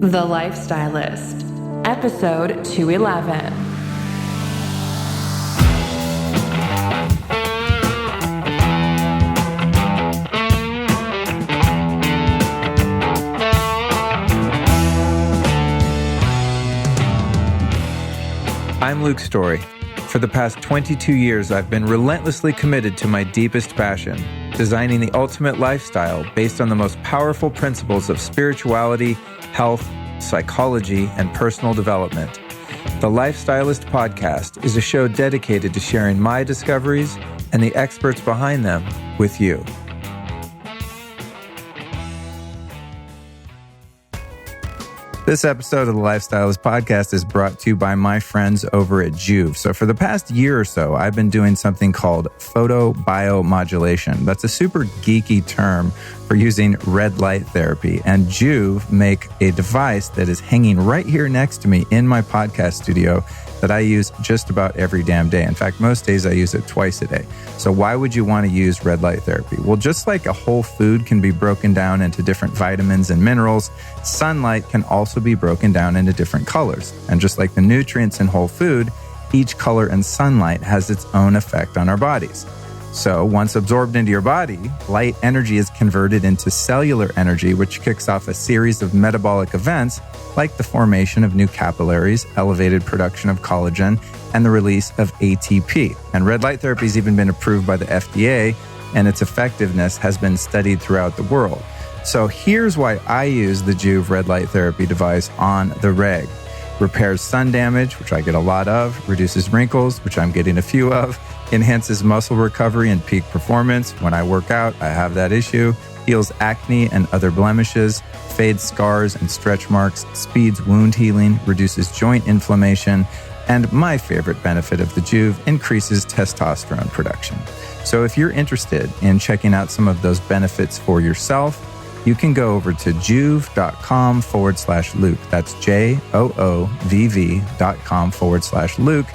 The Lifestylist, Episode 211. I'm Luke Story. For the past 22 years, I've been relentlessly committed to my deepest passion, designing the ultimate lifestyle based on the most powerful principles of spirituality, health, psychology, and personal development. The Lifestylist podcast is a show dedicated to sharing my discoveries and the experts behind them with you. This episode of the Lifestylist podcast is brought to you by my friends over at Juve. So for the past year or so, I've been doing something called Photobiomodulation. That's a super geeky term for using red light therapy. And Juve make a device that is hanging right here next to me in my podcast studio that I use just about every damn day. In fact, most days I use it twice a day. So why would you want to use red light therapy? Well, just like a whole food can be broken down into different vitamins and minerals, sunlight can also be broken down into different colors. And just like the nutrients in whole food, each color in sunlight has its own effect on our bodies. So once absorbed into your body, light energy is converted into cellular energy, which kicks off a series of metabolic events like the formation of new capillaries, elevated production of collagen, and the release of ATP. And red light therapy has even been approved by the FDA, and its effectiveness has been studied throughout the world. So here's why I use the Juve red light therapy device on the reg. Repairs sun damage, which I get a lot of, reduces wrinkles, which I'm getting a few of, enhances muscle recovery and peak performance. When I work out, I have that issue. Heals acne and other blemishes, fades scars and stretch marks, speeds wound healing, reduces joint inflammation, and my favorite benefit of the Juve, increases testosterone production. So if you're interested in checking out some of those benefits for yourself, you can go over to juve.com/Luke. That's JOOVV.com/Luke.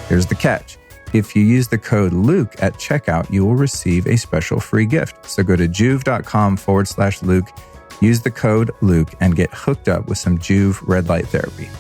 Here's the catch. If you use the code Luke at checkout, you will receive a special free gift. So go to juve.com/Luke, use the code Luke, and get hooked up with some Juve red light therapy.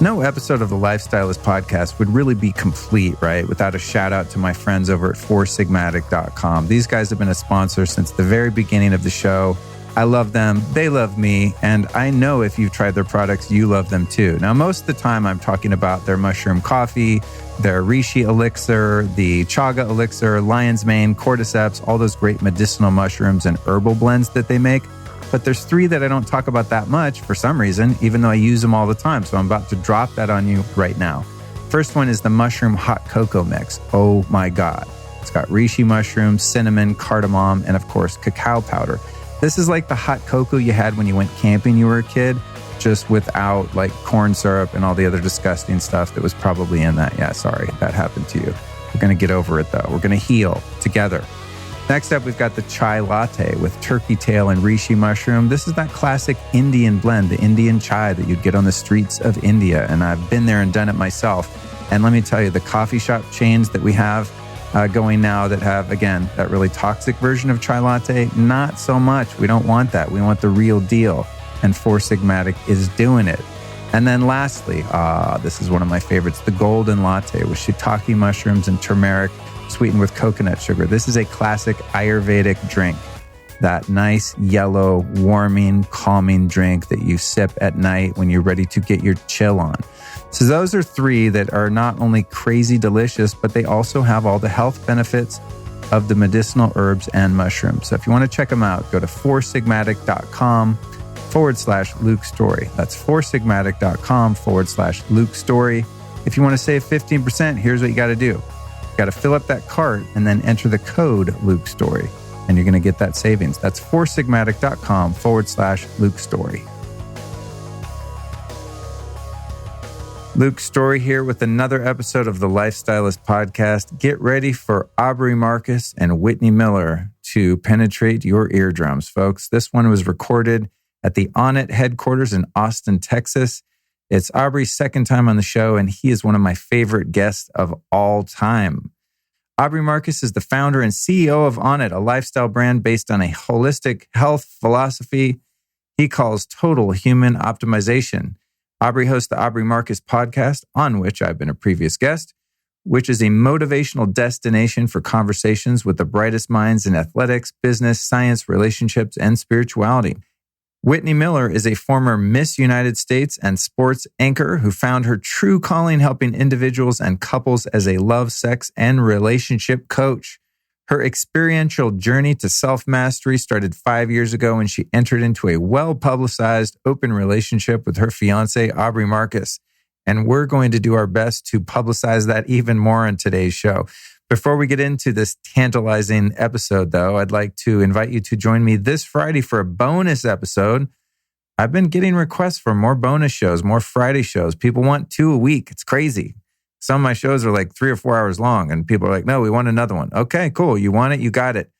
No episode of the Lifestylist podcast would really be complete, right, without a shout out to my friends over at foursigmatic.com. These guys have been a sponsor since the very beginning of the show. I love them, they love me, and I know if you've tried their products, you love them too. Now, most of the time I'm talking about their mushroom coffee, their reishi elixir, the chaga elixir, lion's mane, cordyceps, all those great medicinal mushrooms and herbal blends that they make. But there's three that I don't talk about that much for some reason, even though I use them all the time. So I'm about to drop that on you right now. First one is the mushroom hot cocoa mix. Oh my God. It's got reishi mushrooms, cinnamon, cardamom, and of course, cacao powder. This is like the hot cocoa you had when you went camping when you were a kid, just without like corn syrup and all the other disgusting stuff that was probably in that. Yeah, sorry, that happened to you. We're going to get over it though. We're going to heal together. Next up, we've got the chai latte with turkey tail and reishi mushroom. This is that classic Indian blend, the Indian chai that you'd get on the streets of India. And I've been there and done it myself. And let me tell you, the coffee shop chains that we have going now that have, again, that really toxic version of chai latte, not so much. We don't want that. We want the real deal. And Four Sigmatic is doing it. And then lastly, this is one of my favorites, the golden latte with shiitake mushrooms and turmeric, sweetened with coconut sugar. This is a classic Ayurvedic drink. That nice, yellow, warming, calming drink that you sip at night when you're ready to get your chill on. So those are three that are not only crazy delicious, but they also have all the health benefits of the medicinal herbs and mushrooms. So if you want to check them out, go to foursigmatic.com/Luke Story. That's foursigmatic.com/Luke Story. If you want to save 15%, here's what you got to do. Got to fill up that cart and then enter the code Luke Story, and you're going to get that savings. That's foursigmatic.com/Luke Story. Luke Story here with another episode of the Lifestylist podcast. Get ready for Aubrey Marcus and Whitney Miller to penetrate your eardrums, folks. This one was recorded at the Onnit headquarters in Austin, Texas. It's Aubrey's second time on the show, and he is one of my favorite guests of all time. Aubrey Marcus is the founder and CEO of Onnit, a lifestyle brand based on a holistic health philosophy. he calls total human optimization. Aubrey hosts the Aubrey Marcus podcast, on which I've been a previous guest, which is a motivational destination for conversations with the brightest minds in athletics, business, science, relationships, and spirituality. Whitney Miller is a former Miss United States and sports anchor who found her true calling helping individuals and couples as a love, sex, and relationship coach. Her experiential journey to self-mastery started 5 years ago when she entered into a well-publicized open relationship with her fiance, Aubrey Marcus. And we're going to do our best to publicize that even more on today's show. Before we get into this tantalizing episode, though, I'd like to invite you to join me this Friday for a bonus episode. I've been getting requests for more bonus shows, more Friday shows. People want 2 a week. It's crazy. Some of my shows are like 3 or 4 hours long, and people are like, no, we want another one. Okay, cool. You want it? You got it.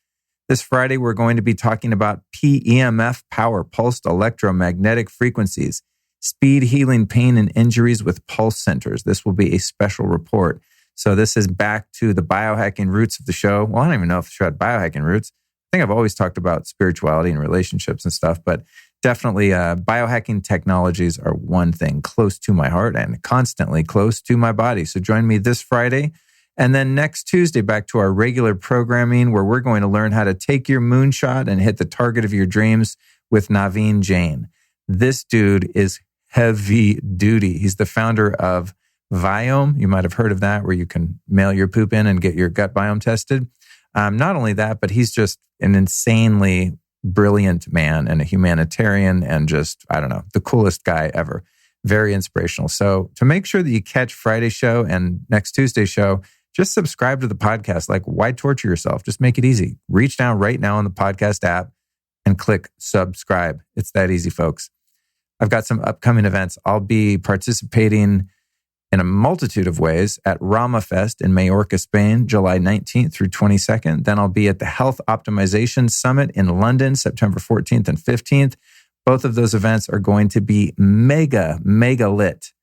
This Friday, we're going to be talking about PEMF power, pulsed electromagnetic frequencies, speed healing pain and injuries with pulse centers. This will be a special report. So this is back to the biohacking roots of the show. Well, I don't even know if the show had biohacking roots. I think I've always talked about spirituality and relationships and stuff, but definitely biohacking technologies are one thing close to my heart and constantly close to my body. So join me this Friday. And then next Tuesday, back to our regular programming where we're going to learn how to take your moonshot and hit the target of your dreams with Naveen Jain. This dude is heavy duty. He's the founder of Viome. You might have heard of that, where you can mail your poop in and get your gut biome tested. Not only that, but he's just an insanely brilliant man and a humanitarian and just, I don't know, the coolest guy ever. Very inspirational. So to make sure that you catch Friday's show and next Tuesday's show, just subscribe to the podcast. Like, why torture yourself? Just make it easy. Reach down right now on the podcast app and click subscribe. It's that easy, folks. I've got some upcoming events. I'll be participating in a multitude of ways at Rama Fest in Majorca, Spain, July 19th through 22nd. Then I'll be at the Health Optimization Summit in London, September 14th and 15th. Both of those events are going to be mega lit.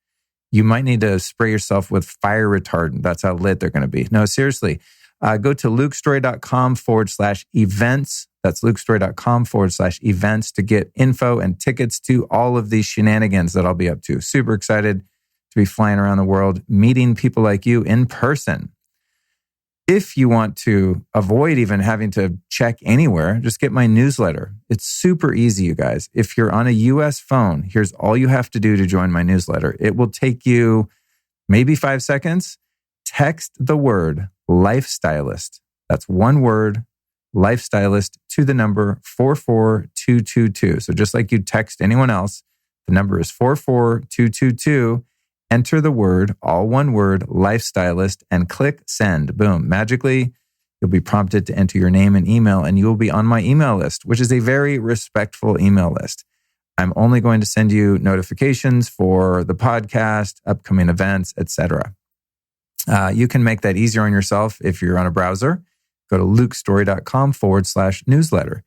You might need to spray yourself with fire retardant. That's how lit they're going to be. No, seriously. Go to lukestory.com/events. That's lukestory.com/events to get info and tickets to all of these shenanigans that I'll be up to. Super excited to be flying around the world, meeting people like you in person. If you want to avoid even having to check anywhere, just get my newsletter. It's super easy, you guys. If you're on a US phone, here's all you have to do to join my newsletter. It will take you maybe 5 seconds. Text the word lifestylist. That's one word, lifestylist, to the number 44222. So just like you text anyone else, the number is 44222. Enter the word, all one word, lifestylist, and click send. Boom. Magically, you'll be prompted to enter your name and email, and you will be on my email list, which is a very respectful email list. I'm only going to send you notifications for the podcast, upcoming events, etc. You can make that easier on yourself if you're on a browser. Go to lukestory.com/newsletter.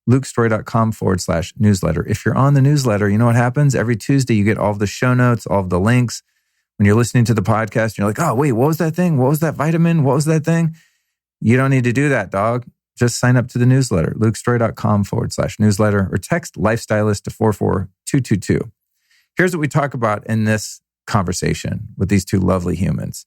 lukestory.com/newsletter. If you're on the newsletter, you know what happens? Every Tuesday, you get all of the show notes, all of the links. When you're listening to the podcast, you're like, oh, wait, what was that thing? What was that vitamin? What was that thing? You don't need to do that, dog. Just sign up to the newsletter, lukestory.com/newsletter, or text lifestylist to 44222. Here's what we talk about in this conversation with these two lovely humans.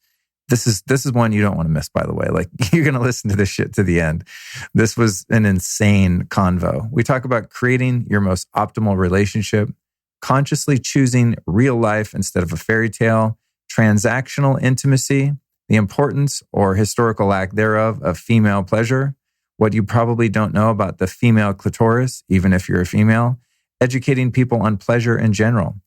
This is one you don't want to miss, by the way. Like, you're going to listen to this shit to the end. This was an insane convo. We talk about creating your most optimal relationship, consciously choosing real life instead of a fairy tale, transactional intimacy, the importance or historical lack thereof of female pleasure, what you probably don't know about the female clitoris, even if you're a female, educating people on pleasure in general,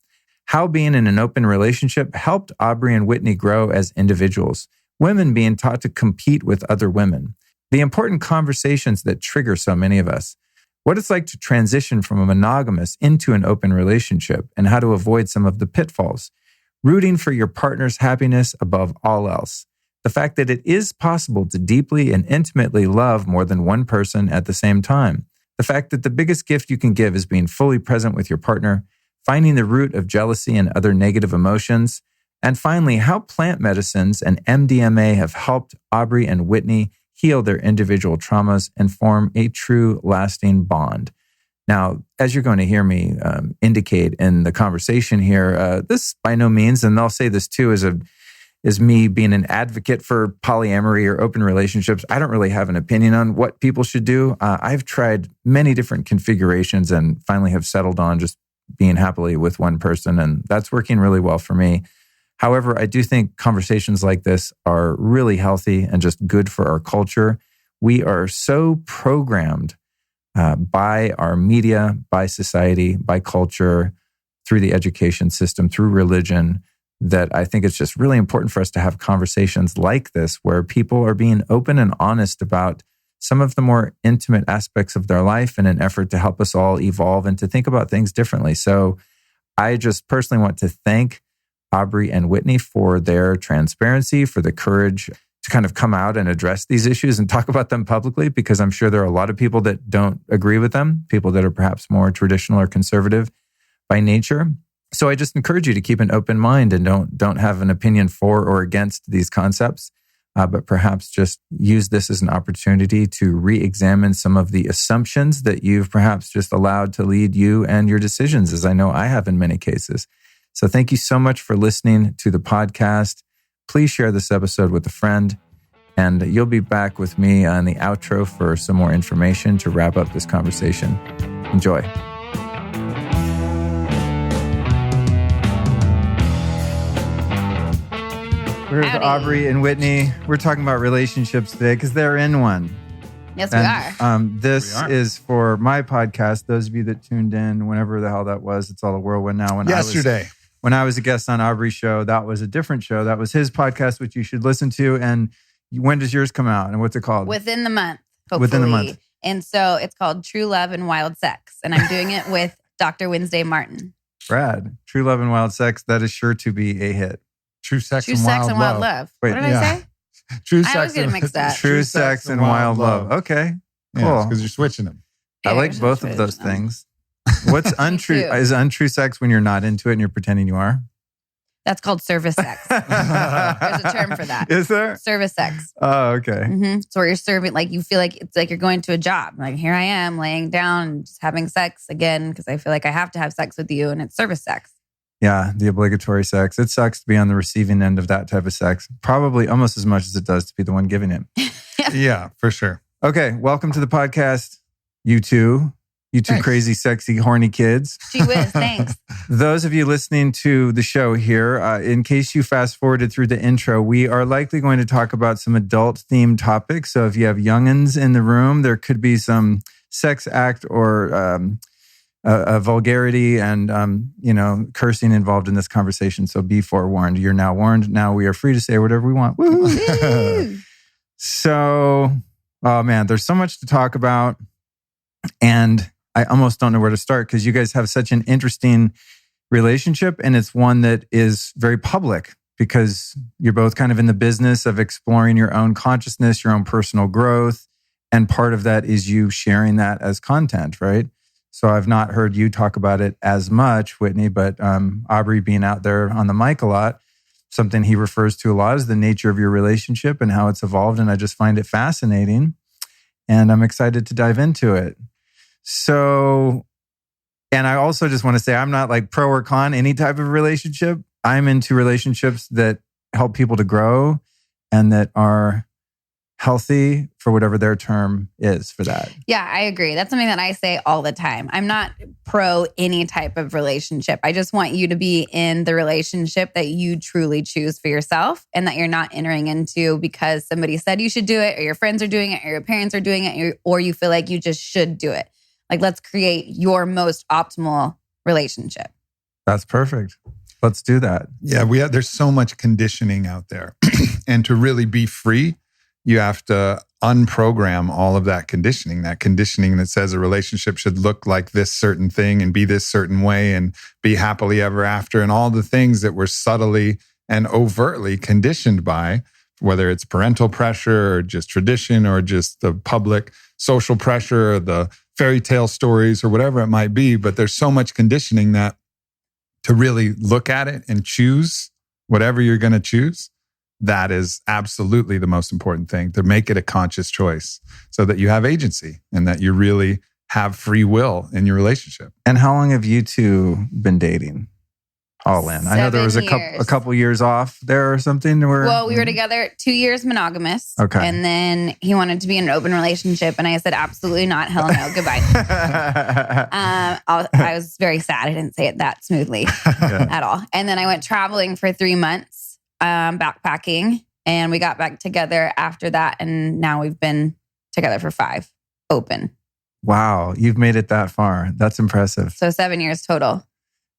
how being in an open relationship helped Aubrey and Whitney grow as individuals, women being taught to compete with other women, the important conversations that trigger so many of us, what it's like to transition from a monogamous into an open relationship, and how to avoid some of the pitfalls, rooting for your partner's happiness above all else, the fact that it is possible to deeply and intimately love more than one person at the same time, the fact that the biggest gift you can give is being fully present with your partner, finding the root of jealousy and other negative emotions, and finally, how plant medicines and MDMA have helped Aubrey and Whitney heal their individual traumas and form a true lasting bond. Now, as you're going to hear me indicate in the conversation here, this by no means, and I'll say this too, is me being an advocate for polyamory or open relationships. I don't really have an opinion on what people should do. I've tried many different configurations and finally have settled on just being happily with one person, and that's working really well for me. However, I do think conversations like this are really healthy and just good for our culture. We are so programmed by our media, by society, by culture, through the education system, through religion, that I think it's just really important for us to have conversations like this where people are being open and honest about some of the more intimate aspects of their life in an effort to help us all evolve and to think about things differently. So I just personally want to thank Aubrey and Whitney for their transparency, for the courage to kind of come out and address these issues and talk about them publicly, because I'm sure there are a lot of people that don't agree with them, people that are perhaps more traditional or conservative by nature. So I just encourage you to keep an open mind and don't have an opinion for or against these concepts, but perhaps just use this as an opportunity to re-examine some of the assumptions that you've perhaps just allowed to lead you and your decisions, as I know I have in many cases. So thank you so much for listening to the podcast. Please share this episode with a friend, and you'll be back with me on the outro for some more information to wrap up this conversation. Enjoy. We're with Aubrey and Whitney. We're talking about relationships today because they're in one. Yes, we are. This is for my podcast. Those of you that tuned in, whenever the hell that was, it's all a whirlwind now. Yesterday. When I was a guest on Aubrey's show, that was a different show. That was his podcast, which you should listen to. And when does yours come out? And what's it called? Within the month, hopefully. Within the month. And so it's called True Love and Wild Sex. And I'm doing it with Dr. Wednesday Martin. Brad, True Love and Wild Sex. That is sure to be a hit. True Sex, True and, Sex wild and Wild Love. Love. Wait, what did I say? True I Sex always get it mixed up. True Sex and Wild Love. Okay, cool. Because you're switching them. I Yeah, like you're both just of those switching them. things. What's untrue? too. Is untrue sex when you're not into it and you're pretending you are? That's called service sex. There's a term for that. Is there? Service sex. Oh, okay. Mm-hmm. So where you're serving, like you feel like it's like you're going to a job. Like here I am laying down and just having sex again because I feel like I have to have sex with you, and it's service sex. Yeah, the obligatory sex. It sucks to be on the receiving end of that type of sex. Probably almost as much as it does to be the one giving it. Yeah, for sure. Okay, welcome to the podcast, you two Thanks. crazy, sexy, horny kids. Gee whiz, thanks. Those of you listening to the show here, in case you fast forwarded through the intro, we are likely going to talk about some adult-themed topics. So if you have youngins in the room, there could be some sex act or vulgarity and cursing involved in this conversation. So be forewarned. You're now warned. Now we are free to say whatever we want. Woo-hoo. So, oh man, there's so much to talk about, and I almost don't know where to start because you guys have such an interesting relationship, and it's one that is very public because you're both kind of in the business of exploring your own consciousness, your own personal growth, and part of that is you sharing that as content, right? So I've not heard you talk about it as much, Whitney, but Aubrey being out there on the mic a lot, something he refers to a lot is the nature of your relationship and how it's evolved, and I just find it fascinating, and I'm excited to dive into it. So, and I also just want to say, I'm not like pro or con any type of relationship. I'm into relationships that help people to grow and that are healthy for whatever their term is for that. Yeah, I agree. That's something that I say all the time. I'm not pro any type of relationship. I just want you to be in the relationship that you truly choose for yourself and that you're not entering into because somebody said you should do it or your friends are doing it or your parents are doing it or you feel like you just should do it. Like, let's create your most optimal relationship. That's perfect. Let's do that. Yeah, there's so much conditioning out there. And to really be free, you have to unprogram all of that conditioning that says a relationship should look like this certain thing and be this certain way and be happily ever after, and all the things that we're subtly and overtly conditioned by, whether it's parental pressure or just tradition or just the public social pressure or the fairy tale stories or whatever it might be. But there's so much conditioning that to really look at it and choose whatever you're going to choose, that is absolutely the most important thing, to make it a conscious choice so that you have agency and that you're really have free will in your relationship. And how long have you two been dating? All in. I know there was a couple years off there or something. Well, we were together 2 years monogamous. Okay. And then he wanted to be in an open relationship. And I said, absolutely not. Hell no. Goodbye. I was very sad. I didn't say it that smoothly at all. And then I went traveling for 3 months, backpacking. And we got back together after that. And now we've been together for 5, open. Wow. You've made it that far. That's impressive. So 7 years total.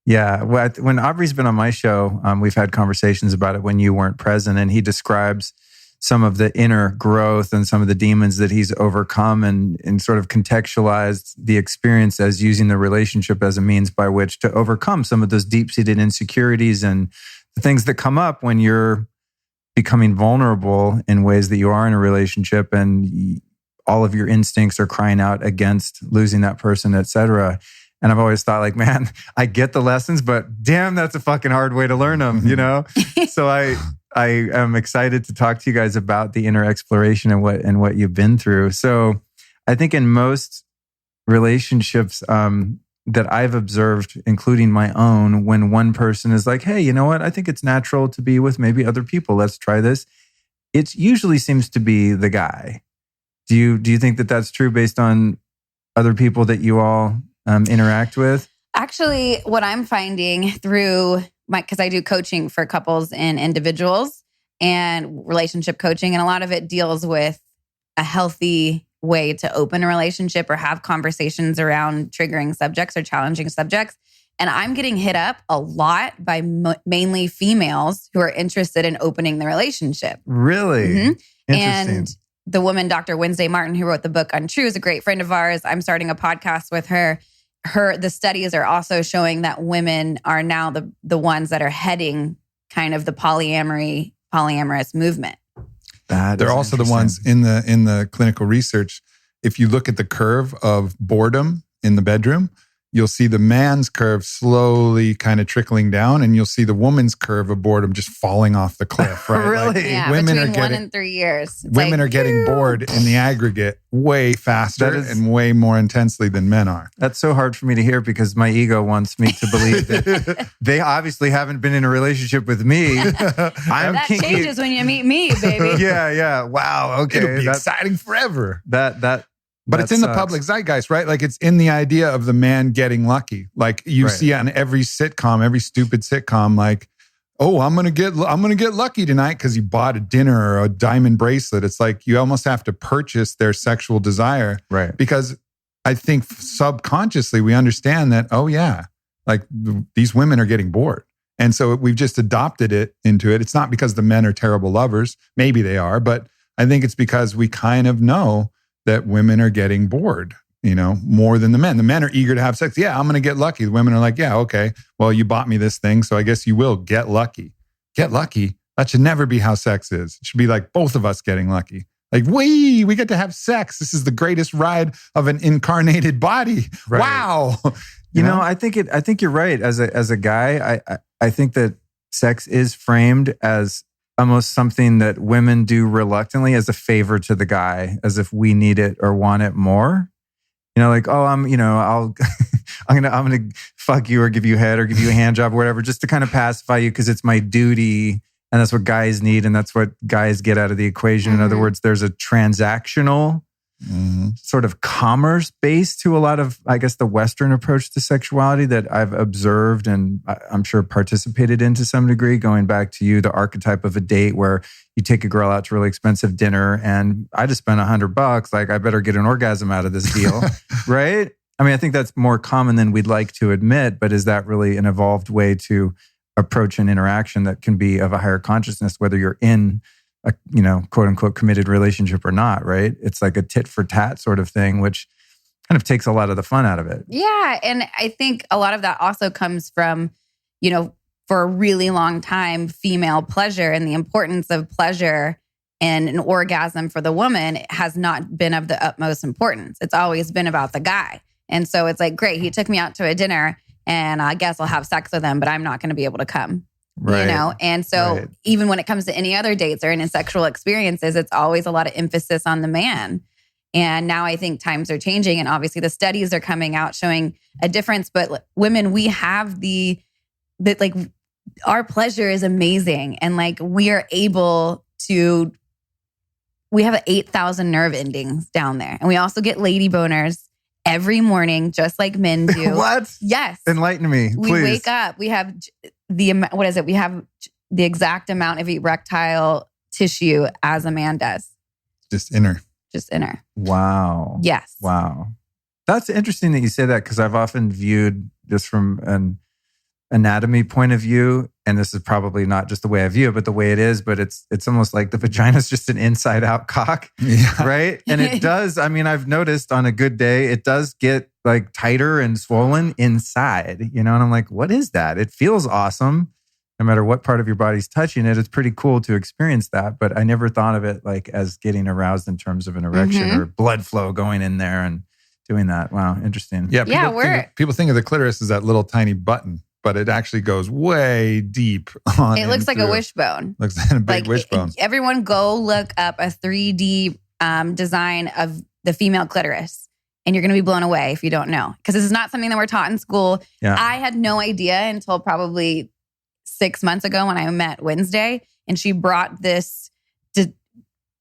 Yeah. When Aubrey's been on my show, we've had conversations about it when you weren't present, and he describes some of the inner growth and some of the demons that he's overcome and sort of contextualized the experience as using the relationship as a means by which to overcome some of those deep-seated insecurities and the things that come up when you're becoming vulnerable in ways that you are in a relationship and all of your instincts are crying out against losing that person, et cetera. And I've always thought, like, man, I get the lessons, but damn, that's a fucking hard way to learn them, you know? So I am excited to talk to you guys about the inner exploration and what you've been through. So I think in most relationships that I've observed, including my own, when one person is like, hey, you know what? I think it's natural to be with maybe other people. Let's try this. It usually seems to be the guy. Do you think that that's true based on other people that you all interact with? Actually, what I'm finding through because I do coaching for couples and individuals and relationship coaching, and a lot of it deals with a healthy way to open a relationship or have conversations around triggering subjects or challenging subjects. And I'm getting hit up a lot by mainly females who are interested in opening the relationship. Really? Mm-hmm. Interesting. And the woman, Dr. Wednesday Martin, who wrote the book Untrue, is a great friend of ours. I'm starting a podcast with her. The studies are also showing that women are now the ones that are heading kind of the polyamorous movement. They're also the ones in the clinical research. If you look at the curve of boredom in the bedroom, you'll see the man's curve slowly kind of trickling down, and you'll see the woman's curve of boredom just falling off the cliff. Right? Really? Like, yeah, between 1 and 3 years. Women are getting bored in the aggregate way faster and way more intensely than men are. That's so hard for me to hear because my ego wants me to believe that they obviously haven't been in a relationship with me. That changes when you meet me, baby. Yeah. Wow. Okay. It'll be exciting forever. But it's in the public zeitgeist, right? Like it's in the idea of the man getting lucky. Like you see on every sitcom, every stupid sitcom, like, oh, I'm gonna get lucky tonight because you bought a dinner or a diamond bracelet. It's like you almost have to purchase their sexual desire, right? Because I think subconsciously we understand that. Oh yeah, like these women are getting bored, and so we've just adopted it into it. It's not because the men are terrible lovers. Maybe they are, but I think it's because we kind of know that women are getting bored, more than the men. The men are eager to have sex. Yeah, I'm going to get lucky. The women are like, yeah, okay. Well, you bought me this thing, so I guess you will get lucky. Get lucky? That should never be how sex is. It should be like both of us getting lucky. Like, we get to have sex. This is the greatest ride of an incarnated body. Right. Wow. You know, I think you're right. As a guy, I think that sex is framed as almost something that women do reluctantly as a favor to the guy, as if we need it or want it more. Like, oh, I'm gonna fuck you or give you head or give you a hand job or whatever, just to kind of pacify you because it's my duty, and that's what guys need, and that's what guys get out of the equation. In other words, there's a transactional sort of commerce base to a lot of, I guess, the Western approach to sexuality that I've observed and I'm sure participated in to some degree. Going back to the archetype of a date where you take a girl out to a really expensive dinner and I just spent $100. Like, I better get an orgasm out of this deal, right? I mean, I think that's more common than we'd like to admit, but is that really an evolved way to approach an interaction that can be of a higher consciousness, whether you're in a, quote unquote committed relationship or not, right? It's like a tit for tat sort of thing, which kind of takes a lot of the fun out of it. Yeah. And I think a lot of that also comes from, for a really long time, female pleasure and the importance of pleasure and an orgasm for the woman has not been of the utmost importance. It's always been about the guy. And so it's like, great, he took me out to a dinner and I guess I'll have sex with him, but I'm not going to be able to come. Right. And so even when it comes to any other dates or any sexual experiences, it's always a lot of emphasis on the man. And now I think times are changing. And obviously the studies are coming out showing a difference. But women, we have like our pleasure is amazing. And like we are able to, we have 8,000 nerve endings down there. And we also get lady boners every morning, just like men do. What? Yes. Enlighten me, please. We wake up, we have we have the exact amount of erectile tissue as a man does. Just inner. Wow. Yes. Wow. That's interesting that you say that, because I've often viewed just from an anatomy point of view, and this is probably not just the way I view it, but the way it is, but it's almost like the vagina is just an inside out cock, right? And it does, I mean, I've noticed on a good day, it does get like tighter and swollen inside, and I'm like, what is that? It feels awesome. No matter what part of your body's touching it, it's pretty cool to experience that. But I never thought of it like as getting aroused in terms of an erection or blood flow going in there and doing that. Wow, interesting. Yeah, people think of the clitoris as that little tiny button, but it actually goes way deep on. It looks like a wishbone. Looks like a big wishbone. Everyone go look up a 3D design of the female clitoris. And you're going to be blown away if you don't know. Because this is not something that we're taught in school. Yeah. I had no idea until probably 6 months ago when I met Wednesday, and she brought this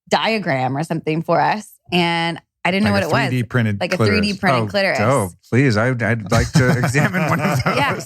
diagram or something for us, and I didn't know what it was. 3D printed like clitoris. A 3D printed clitoris. Oh, please. I'd like to examine one of those. Yeah.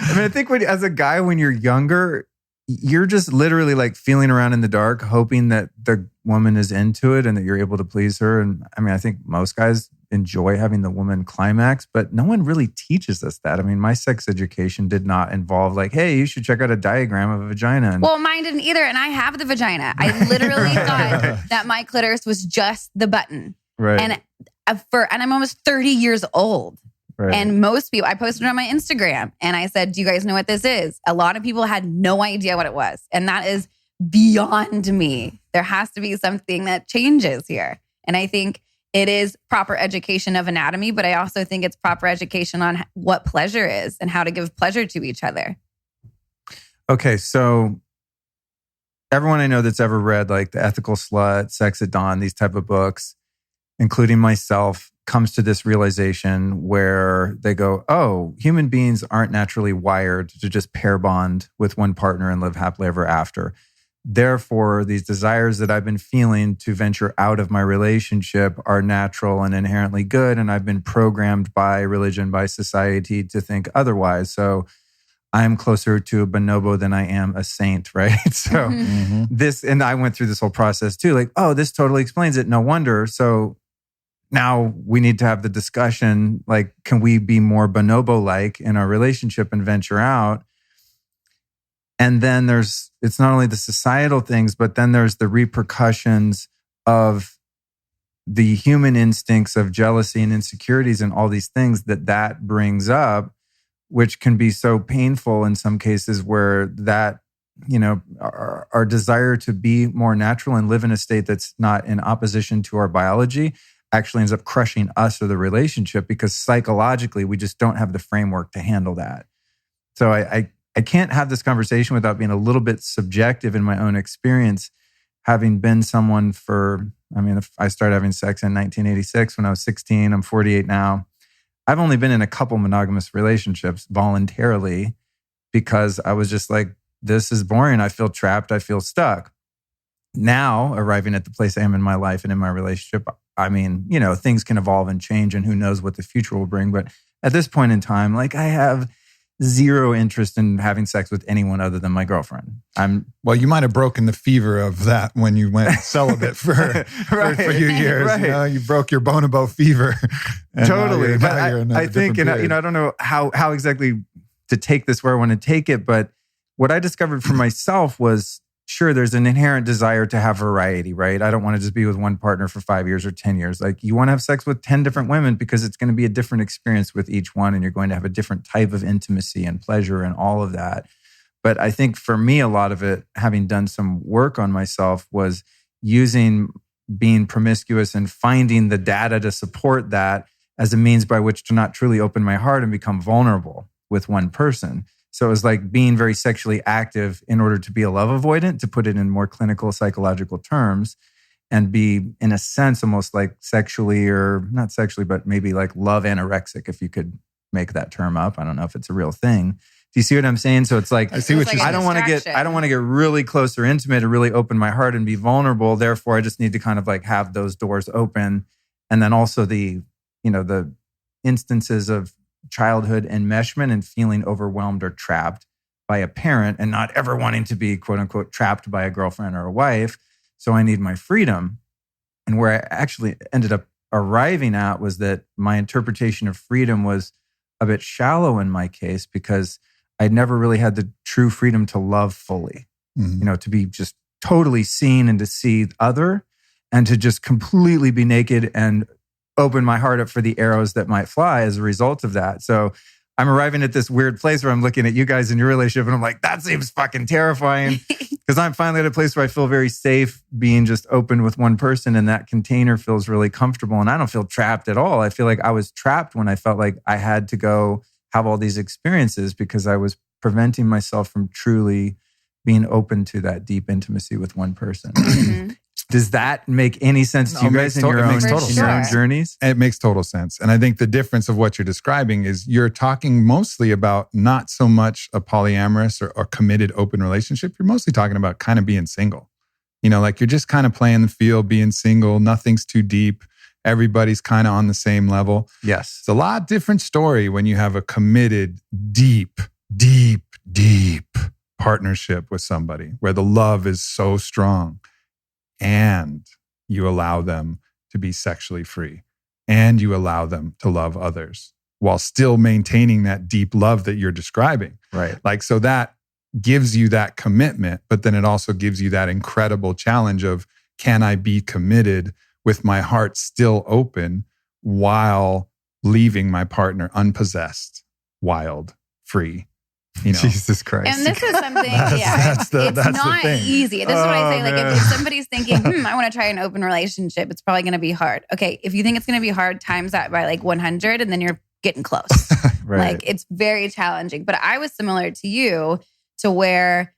I mean, I think as a guy, when you're younger, you're just literally like feeling around in the dark, hoping that the woman is into it and that you're able to please her. And I mean, I think most guys enjoy having the woman climax, but no one really teaches us that. I mean, my sex education did not involve like, hey, you should check out a diagram of a vagina. And well, mine didn't either. And I have the vagina. I literally thought that my clitoris was just the button. Right. And I'm almost 30 years old. Right. And most people, I posted it on my Instagram and I said, do you guys know what this is? A lot of people had no idea what it was. And that is beyond me. There has to be something that changes here. And I think it is proper education of anatomy, but I also think it's proper education on what pleasure is and how to give pleasure to each other. Okay, so everyone I know that's ever read like The Ethical Slut, Sex at Dawn, these type of books, including myself, comes to this realization where they go, oh, human beings aren't naturally wired to just pair bond with one partner and live happily ever after. Therefore, these desires that I've been feeling to venture out of my relationship are natural and inherently good. And I've been programmed by religion, by society to think otherwise. So I'm closer to a bonobo than I am a saint, right? So this, and I went through this whole process too, like, oh, this totally explains it. No wonder. So now we need to have the discussion, like, can we be more bonobo-like in our relationship and venture out? And then it's not only the societal things, but then there's the repercussions of the human instincts of jealousy and insecurities and all these things that brings up, which can be so painful in some cases where that, our desire to be more natural and live in a state that's not in opposition to our biology actually ends up crushing us or the relationship because psychologically we just don't have the framework to handle that. So I can't have this conversation without being a little bit subjective in my own experience, having been someone if I started having sex in 1986 when I was 16, I'm 48 now. I've only been in a couple monogamous relationships voluntarily because I was just like, this is boring. I feel trapped. I feel stuck. Now, arriving at the place I am in my life and in my relationship, I mean, things can evolve and change and who knows what the future will bring. But at this point in time, like I have zero interest in having sex with anyone other than my girlfriend. Well, you might have broken the fever of that when you went celibate for a few years. Right. You broke your bonobo fever. Totally. But I think, and I don't know how exactly to take this where I want to take it, but what I discovered for myself was, sure, there's an inherent desire to have variety, right? I don't want to just be with one partner for 5 years or 10 years. Like you want to have sex with 10 different women because it's going to be a different experience with each one and you're going to have a different type of intimacy and pleasure and all of that. But I think for me, a lot of it, having done some work on myself, was using being promiscuous and finding the data to support that as a means by which to not truly open my heart and become vulnerable with one person. So it was like being very sexually active in order to be a love avoidant, to put it in more clinical psychological terms. and be, in a sense, almost like sexually, or not sexually, but maybe like love anorexic, if you could make that term up. I don't know if it's a real thing. Do you see what I'm saying? So it's like, I see what you're saying. I don't want to get really close or intimate and really open my heart and be vulnerable. Therefore, I just need to kind of like have those doors open. And then also the instances of childhood enmeshment and feeling overwhelmed or trapped by a parent and not ever wanting to be, quote unquote, trapped by a girlfriend or a wife. So I need my freedom. And where I actually ended up arriving at was that my interpretation of freedom was a bit shallow in my case, because I'd never really had the true freedom to love fully, to be just totally seen and to see other, and to just completely be naked and open my heart up for the arrows that might fly as a result of that. So I'm arriving at this weird place where I'm looking at you guys in your relationship and I'm like, that seems fucking terrifying, because I'm finally at a place where I feel very safe being just open with one person, and that container feels really comfortable, and I don't feel trapped at all. I feel like I was trapped when I felt like I had to go have all these experiences because I was preventing myself from truly being open to that deep intimacy with one person. Does that make any sense to you guys in your own journeys? It makes total sense. And I think the difference of what you're describing is you're talking mostly about not so much a polyamorous or committed open relationship. You're mostly talking about kind of being single. Like you're just kind of playing the field, being single. Nothing's too deep. Everybody's kind of on the same level. Yes. It's a lot different story when you have a committed, deep partnership with somebody where the love is so strong, and you allow them to be sexually free, and you allow them to love others while still maintaining that deep love that you're describing. Right. Like, so that gives you that commitment, but then it also gives you that incredible challenge of, can I be committed with my heart still open while leaving my partner unpossessed, wild, free? Jesus Christ. And this is something, it's not easy. This is what I say. Like, if somebody's thinking, I want to try an open relationship, it's probably going to be hard. Okay, if you think it's going to be hard, times that by like 100, and then you're getting close. Right. Like, it's very challenging. But I was similar to you, to where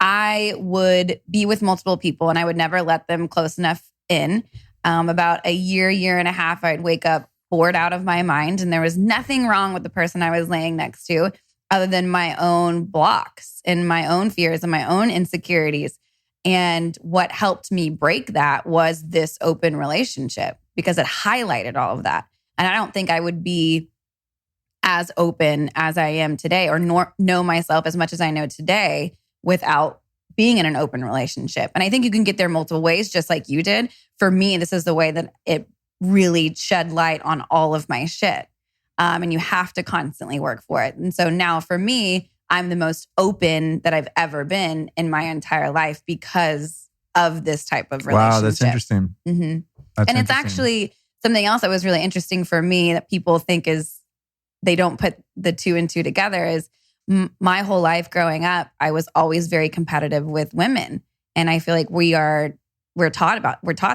I would be with multiple people and I would never let them close enough in. About a year and a half, I'd wake up bored out of my mind, and there was nothing wrong with the person I was laying next to, other than my own blocks and my own fears and my own insecurities. And what helped me break that was this open relationship, because it highlighted all of that. And I don't think I would be as open as I am today, or know myself as much as I know today, without being in an open relationship. And I think you can get there multiple ways, just like you did. For me, this is the way that it really shed light on all of my shit. And you have to constantly work for it. And so now for me, I'm the most open that I've ever been in my entire life because of this type of relationship. Wow, that's interesting. And it's actually something else that was really interesting for me that people think is, they don't put the two and two together, is my whole life growing up, I was always very competitive with women. And I feel like we're taught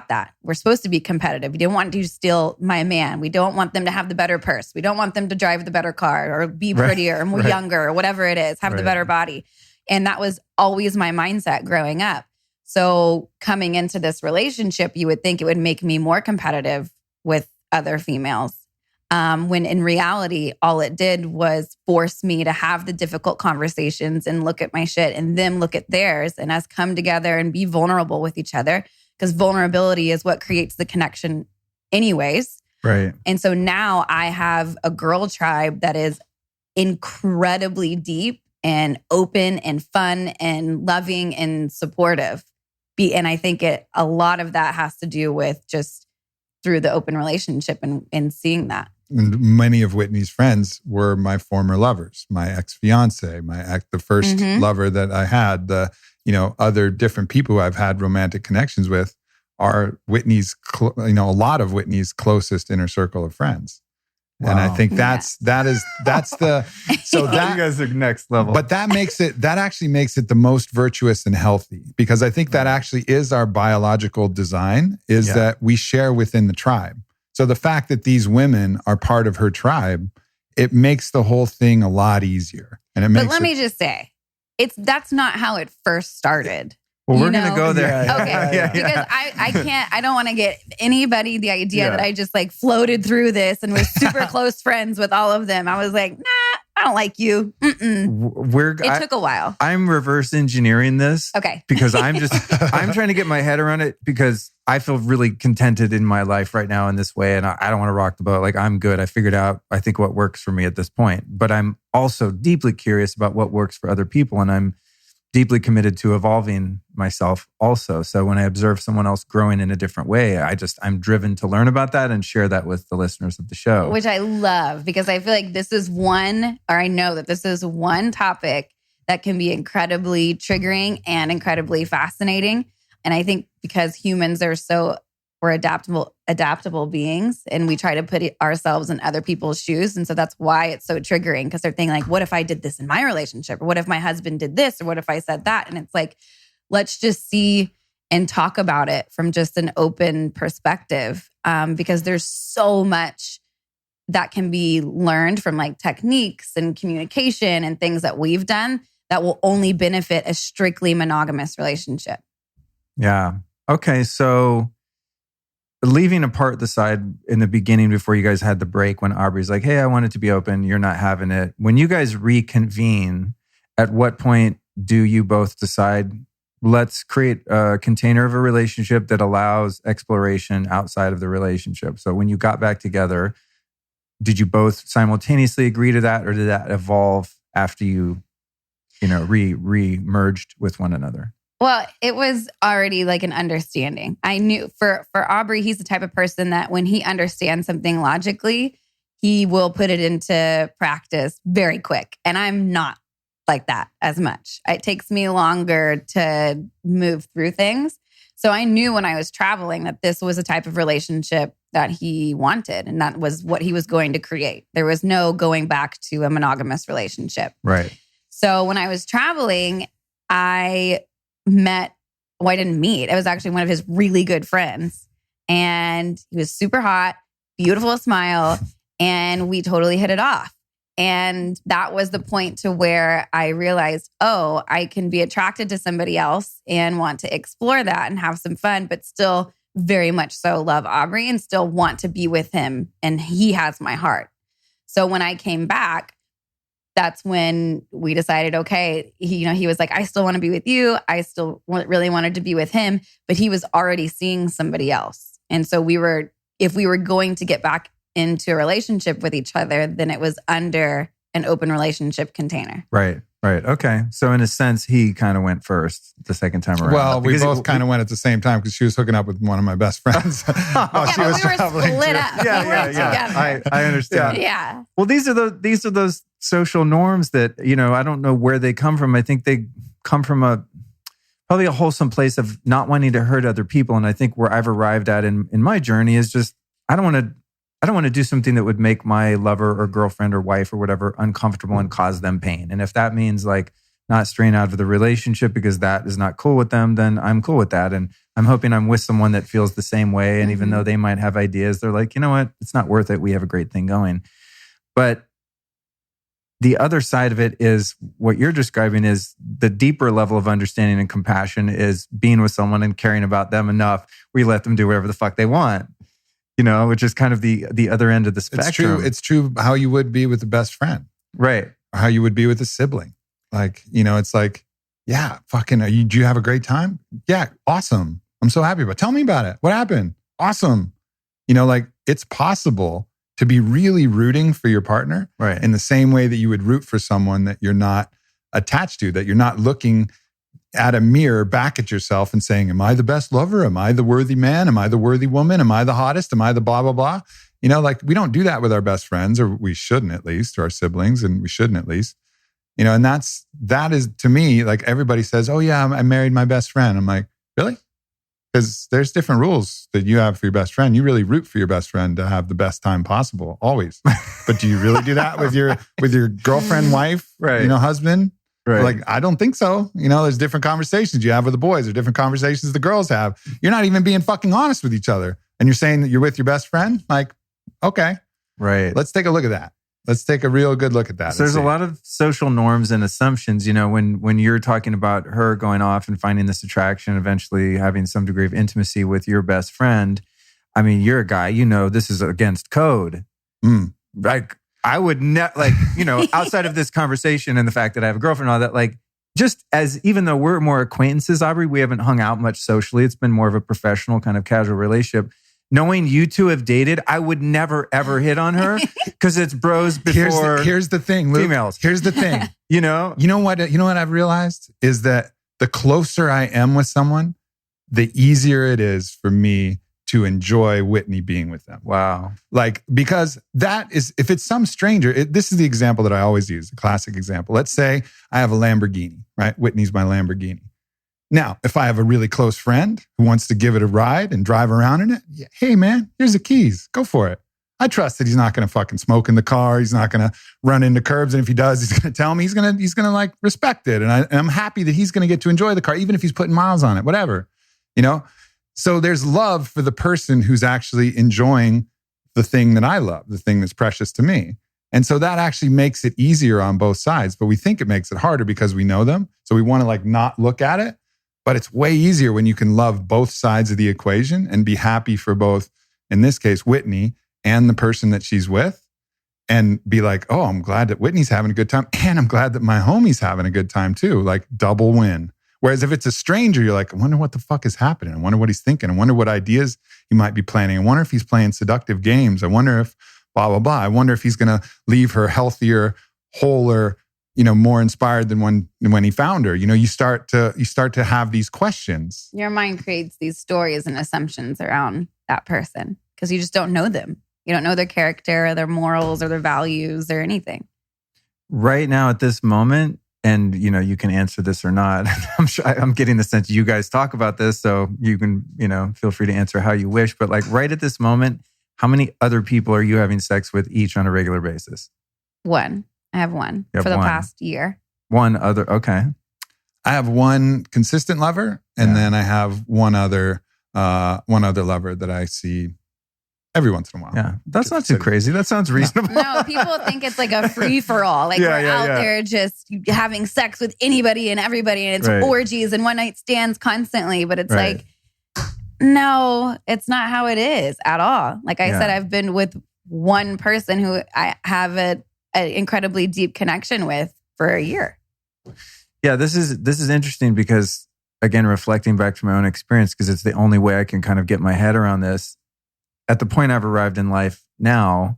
that. We're supposed to be competitive. We don't want to steal my man. We don't want them to have the better purse. We don't want them to drive the better car or be prettier or more younger or whatever it is, have the better body. And that was always my mindset growing up. So coming into this relationship, you would think it would make me more competitive with other females. When in reality, all it did was force me to have the difficult conversations and look at my shit and them look at theirs, and us come together and be vulnerable with each other, because vulnerability is what creates the connection anyways. Right. And so now I have a girl tribe that is incredibly deep and open and fun and loving and supportive. And I think a lot of that has to do with just through the open relationship and seeing that. And many of Whitney's friends were my former lovers, my ex-fiance, the first lover that I had, other different people who I've had romantic connections with are Whitney's, a lot of Whitney's closest inner circle of friends. Wow. And I think that's the, so that, you guys are next level. But that actually makes it the most virtuous and healthy, because I think that actually is our biological design, is that we share within the tribe. So the fact that these women are part of her tribe, it makes the whole thing a lot easier. And it makes. But let me just say, that's not how it first started. Well, You we're going know? to go there. Okay. Because I don't want to get anybody the idea that I just like floated through this and was super close friends with all of them. I was like, nah, I don't like you. It took a while. I'm reverse engineering this. Okay. Because I'm trying to get my head around it because I feel really contented in my life right now in this way. And I don't want to rock the boat. Like, I'm good. I figured out, I think, what works for me at this point. But I'm also deeply curious about what works for other people. And I'm deeply committed to evolving myself also. So when I observe someone else growing in a different way, I'm driven to learn about that and share that with the listeners of the show. Which I love, because I feel like I know that this is one topic that can be incredibly triggering and incredibly fascinating. And I think because humans we're adaptable beings, and we try to put ourselves in other people's shoes. And so that's why it's so triggering, because they're thinking like, what if I did this in my relationship? Or what if my husband did this? Or what if I said that? And it's like, let's just see and talk about it from just an open perspective, because there's so much that can be learned from like techniques and communication and things that we've done that will only benefit a strictly monogamous relationship. Yeah. Okay. So leaving apart the side in the beginning before you guys had the break when Aubrey's like, hey, I want it to be open. You're not having it. When you guys reconvene, at what point do you both decide, let's create a container of a relationship that allows exploration outside of the relationship? So when you got back together, did you both simultaneously agree to that, or did that evolve after you re-merged with one another? Well, it was already like an understanding. I knew for Aubrey, he's the type of person that when he understands something logically, he will put it into practice very quick. And I'm not like that as much. It takes me longer to move through things. So I knew when I was traveling that this was a type of relationship that he wanted, and that was what he was going to create. There was no going back to a monogamous relationship. Right. So when I was traveling, I didn't meet. It was actually one of his really good friends. And he was super hot, beautiful smile, and we totally hit it off. And that was the point to where I realized, oh, I can be attracted to somebody else and want to explore that and have some fun, but still very much so love Aubrey and still want to be with him. And he has my heart. So when I came back, that's when we decided, okay, he was like, I still want to be with you. I still really wanted to be with him, but he was already seeing somebody else. And so if we were going to get back into a relationship with each other, then it was under an open relationship container. Right. Okay. So in a sense, he kind of went first the second time around. Well, we both kind of went at the same time because she was hooking up with one of my best friends while she was we were traveling. split up. Yeah. I understand. Yeah. Well, these are those social norms that, I don't know where they come from. I think they come from probably a wholesome place of not wanting to hurt other people. And I think where I've arrived at in my journey is just, I don't want to do something that would make my lover or girlfriend or wife or whatever uncomfortable and cause them pain. And if that means like not straying out of the relationship because that is not cool with them, then I'm cool with that. And I'm hoping I'm with someone that feels the same way. And even though they might have ideas, they're like, you know what? It's not worth it. We have a great thing going. But the other side of it is what you're describing is the deeper level of understanding and compassion is being with someone and caring about them enough where you let them do whatever the fuck they want. Which is kind of the other end of the spectrum. It's true how you would be with a best friend. Right. Or how you would be with a sibling. Like, it's like, yeah, fucking, do you have a great time? Yeah, awesome. I'm so happy. But tell me about it. What happened? Awesome. Like it's possible to be really rooting for your partner right. in the same way that you would root for someone that you're not attached to, that you're not looking at a mirror back at yourself and saying, am I the best lover? Am I the worthy man? Am I the worthy woman? Am I the hottest? Am I the blah, blah, blah? Like we don't do that with our best friends, or we shouldn't at least, or our siblings, and we shouldn't at least. And that is to me, like everybody says, oh yeah, I married my best friend. I'm like, really? Because there's different rules that you have for your best friend. You really root for your best friend to have the best time possible, always. But do you really do that with your girlfriend, wife, right. Husband? Right. Like, I don't think so. There's different conversations you have with the boys or different conversations the girls have. You're not even being fucking honest with each other. And you're saying that you're with your best friend? Like, okay. Right. Let's take a look at that. Let's take a real good look at that. So there's a lot of social norms and assumptions, when you're talking about her going off and finding this attraction, eventually having some degree of intimacy with your best friend. I mean, you're a guy, this is against code. Like, I would outside of this conversation and the fact that I have a girlfriend and all that, like, just as, even though we're more acquaintances, Aubrey, we haven't hung out much socially. It's been more of a professional kind of casual relationship. Knowing you two have dated, I would never, ever hit on her because it's bros before here's the thing, Luke. Females. Here's the thing. You know what I've realized is that the closer I am with someone, the easier it is for me to enjoy Whitney being with them. Wow. Like, because that is, if it's some stranger, this is the example that I always use, a classic example. Let's say I have a Lamborghini, right? Whitney's my Lamborghini. Now, if I have a really close friend who wants to give it a ride and drive around in it, hey man, here's the keys. Go for it. I trust that he's not going to fucking smoke in the car. He's not going to run into curbs. And if he does, he's going to tell me. He's going to like respect it. And I'm happy that he's going to get to enjoy the car, even if he's putting miles on it, whatever, So there's love for the person who's actually enjoying the thing that I love, the thing that's precious to me. And so that actually makes it easier on both sides, but we think it makes it harder because we know them. So we want to like not look at it. But it's way easier when you can love both sides of the equation and be happy for both, in this case, Whitney and the person that she's with, and be like, oh, I'm glad that Whitney's having a good time. And I'm glad that my homie's having a good time too, like double win. Whereas if it's a stranger, you're like, I wonder what the fuck is happening. I wonder what he's thinking. I wonder what ideas he might be planning. I wonder if he's playing seductive games. I wonder if blah, blah, blah. I wonder if he's going to leave her healthier, wholer, more inspired than when he found her. You start to have these questions. Your mind creates these stories and assumptions around that person because you just don't know them. You don't know their character or their morals or their values or anything. Right now at this moment, and you can answer this or not. I'm sure I'm getting the sense you guys talk about this, so you can, feel free to answer how you wish. But like right at this moment, how many other people are you having sex with each on a regular basis? One. I have one for the past year. One other, okay. I have one consistent lover, and then I have one other lover that I see every once in a while. Yeah, that's not too crazy. That sounds reasonable. No, people think it's like a free-for-all. Like we're out there just having sex with anybody and everybody, and it's orgies and one-night stands constantly. But it's like, no, it's not how it is at all. Like I said, I've been with one person who I have an incredibly deep connection with for a year. Yeah, this is interesting because, again, reflecting back to my own experience, because it's the only way I can kind of get my head around this. At the point I've arrived in life now,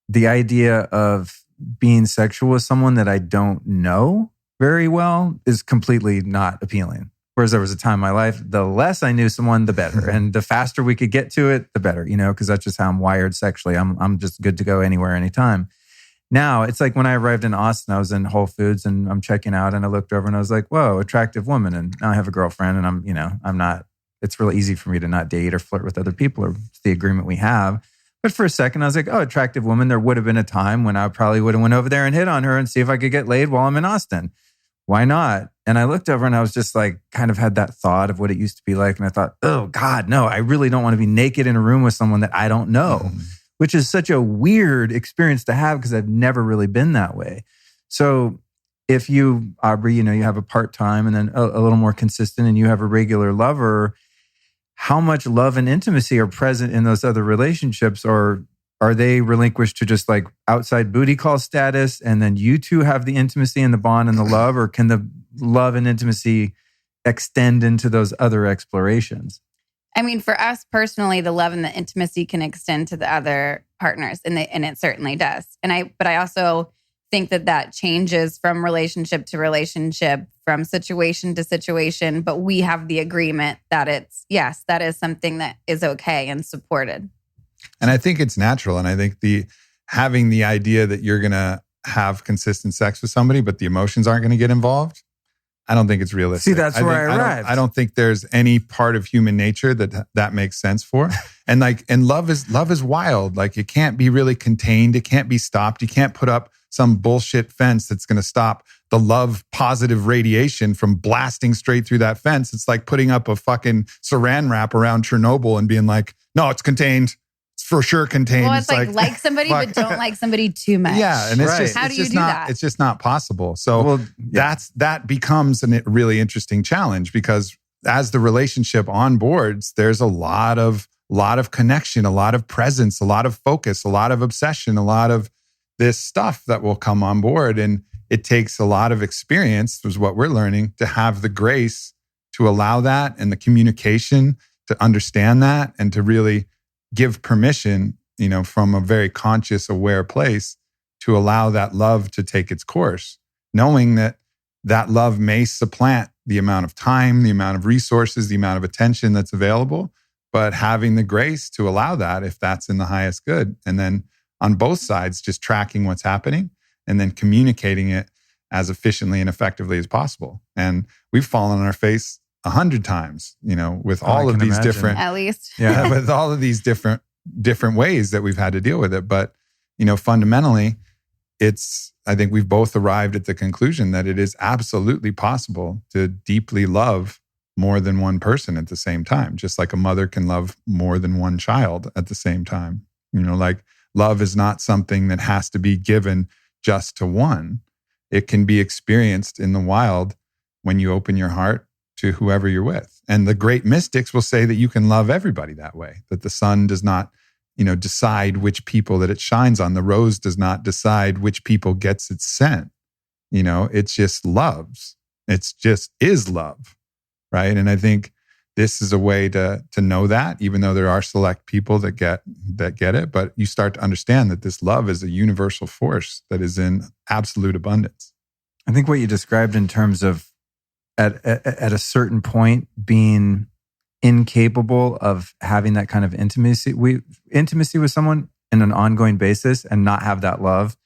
the idea of being sexual with someone that I don't know very well is completely not appealing. Whereas there was a time in my life, the less I knew someone, the better. And the faster we could get to it, the better, because that's just how I'm wired sexually. I'm just good to go anywhere, anytime. Now, it's like when I arrived in Austin, I was in Whole Foods and I'm checking out and I looked over and I was like, whoa, attractive woman. And now I have a girlfriend and I'm not, it's really easy for me to not date or flirt with other people, or it's the agreement we have. But for a second, I was like, oh, attractive woman. There would have been a time when I probably would have went over there and hit on her and see if I could get laid while I'm in Austin. Why not? And I looked over and I was just like, kind of had that thought of what it used to be like. And I thought, oh God, no, I really don't want to be naked in a room with someone that I don't know. Which is such a weird experience to have because I've never really been that way. So if you, Aubrey, you have a part-time and then a little more consistent and you have a regular lover, how much love and intimacy are present in those other relationships? Or are they relinquished to just like outside booty call status and then you two have the intimacy and the bond and the love? Or can the love and intimacy extend into those other explorations? I mean, for us personally, the love and the intimacy can extend to the other partners, and it certainly does. But I also think that changes from relationship to relationship, from situation to situation. But we have the agreement that that is something that is okay and supported. And I think it's natural. And I think having the idea that you're going to have consistent sex with somebody, but the emotions aren't going to get involved, I don't think it's realistic. See, that's where I arrived. I don't think there's any part of human nature that makes sense for. And love is wild. Like it can't be really contained. It can't be stopped. You can't put up some bullshit fence that's going to stop the love positive radiation from blasting straight through that fence. It's like putting up a fucking saran wrap around Chernobyl and being like, no, it's contained. for sure contained. Well, it's like somebody, but don't like somebody too much. Yeah, and it's just how do you do that? It's just not possible. So that becomes a really interesting challenge, because as the relationship onboards, there's a lot of connection, a lot of presence, a lot of focus, a lot of obsession, a lot of this stuff that will come on board. And it takes a lot of experience, is what we're learning, to have the grace to allow that, and the communication to understand that, and to really give permission, from a very conscious, aware place, to allow that love to take its course, knowing that love may supplant the amount of time, the amount of resources, the amount of attention that's available, but having the grace to allow that if that's in the highest good. And then on both sides, just tracking what's happening and then communicating it as efficiently and effectively as possible. And we've fallen on our face 100 times, with all of these different, at least, with all of these different ways that we've had to deal with it. But, fundamentally, I think we've both arrived at the conclusion that it is absolutely possible to deeply love more than one person at the same time, just like a mother can love more than one child at the same time. Like, love is not something that has to be given just to one. It can be experienced in the wild when you open your heart to whoever you're with. And the great mystics will say that you can love everybody that way, that the sun does not, decide which people that it shines on. The rose does not decide which people gets its scent. It just loves. It's just is love, right? And I think this is a way to know that, even though there are select people that get it, but you start to understand that this love is a universal force that is in absolute abundance. I think what you described in terms of at a certain point being incapable of having that kind of intimacy with someone in an ongoing basis and not have that love,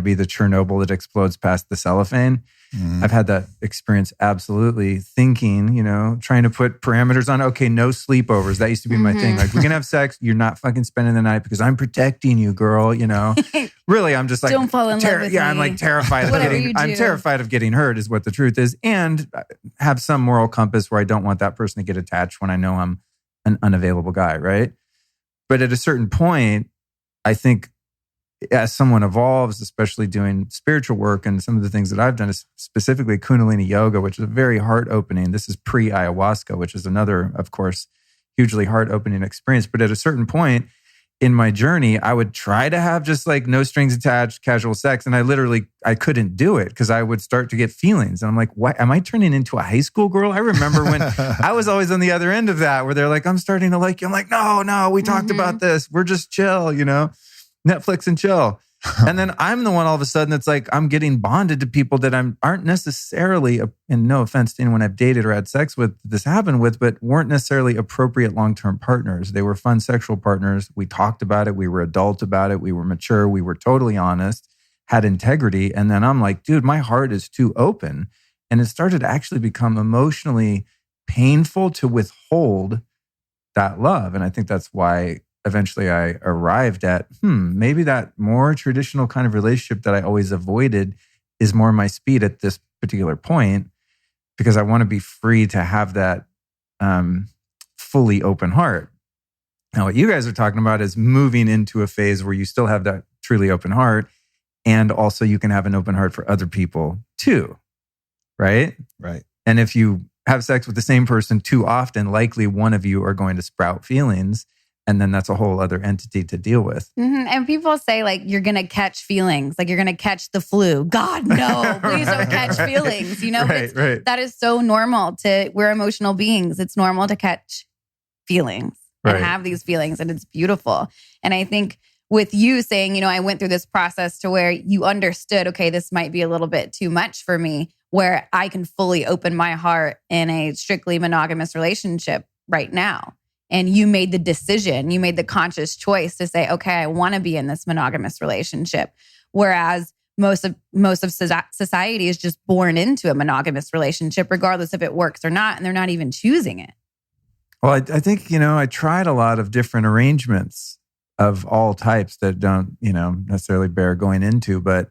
be the Chernobyl that explodes past the cellophane. I've had that experience absolutely, thinking, trying to put parameters on, okay, no sleepovers. That used to be my thing. Like, we can have sex. You're not fucking spending the night because I'm protecting you, girl, Really, I'm just like, don't fall in love with me. I'm like terrified I'm terrified of getting hurt is what the truth is. And have some moral compass where I don't want that person to get attached when I know I'm an unavailable guy, right? But at a certain point, I think as someone evolves, especially doing spiritual work, and some of the things that I've done is specifically Kundalini yoga, which is a very heart-opening. This is pre-ayahuasca, which is another, of course, hugely heart-opening experience. But at a certain point in my journey, I would try to have just like no strings attached, casual sex. And I couldn't do it because I would start to get feelings. And I'm like, what? Am I turning into a high school girl? I remember when I was always on the other end of that, where they're like, I'm starting to like you. I'm like, no, we talked about this. We're just chill, Netflix and chill. And then I'm the one all of a sudden that's like, I'm getting bonded to people that aren't necessarily, and no offense to anyone I've dated or had sex with, this happened with, but weren't necessarily appropriate long-term partners. They were fun sexual partners. We talked about it. We were adult about it. We were mature. We were totally honest, had integrity. And then I'm like, dude, my heart is too open. And it started to actually become emotionally painful to withhold that love. And I think that's why eventually I arrived at, maybe that more traditional kind of relationship that I always avoided is more my speed at this particular point, because I want to be free to have that fully open heart. Now, what you guys are talking about is moving into a phase where you still have that truly open heart, and also you can have an open heart for other people too, right? Right. And if you have sex with the same person too often, likely one of you are going to sprout feelings. And then that's a whole other entity to deal with. And people say, like, you're going to catch feelings, like you're going to catch the flu. God, no, please don't catch feelings. That is so normal we're emotional beings. It's normal to catch feelings and have these feelings, and it's beautiful. And I think with you saying, I went through this process to where you understood, okay, this might be a little bit too much for me, where I can fully open my heart in a strictly monogamous relationship right now. And you made the decision, you made the conscious choice to say, okay, I want to be in this monogamous relationship. Whereas most of society is just born into a monogamous relationship, regardless if it works or not, and they're not even choosing it. Well, I think, I tried a lot of different arrangements of all types that don't, necessarily bear going into, but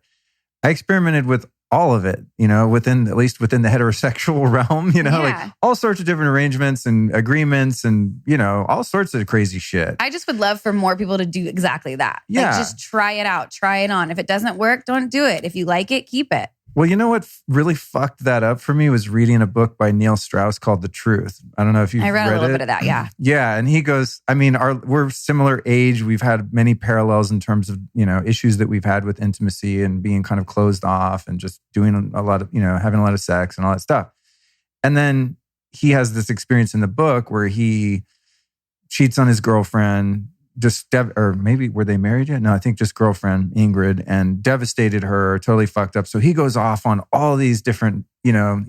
I experimented with all of it, at least within the heterosexual realm, like all sorts of different arrangements and agreements and, all sorts of crazy shit. I just would love for more people to do exactly that. Yeah. Like just try it out, try it on. If it doesn't work, don't do it. If you like it, keep it. Well, you know what really fucked that up for me was reading a book by Neil Strauss called The Truth. I don't know if you've read it. I read a little bit of that, yeah. Yeah, and he goes, we're similar age. We've had many parallels in terms of, issues that we've had with intimacy and being kind of closed off and just doing a lot of, having a lot of sex and all that stuff. And then he has this experience in the book where he cheats on his girlfriend, or maybe were they married yet? No, I think just girlfriend, Ingrid, and devastated her, totally fucked up. So he goes off on all these different,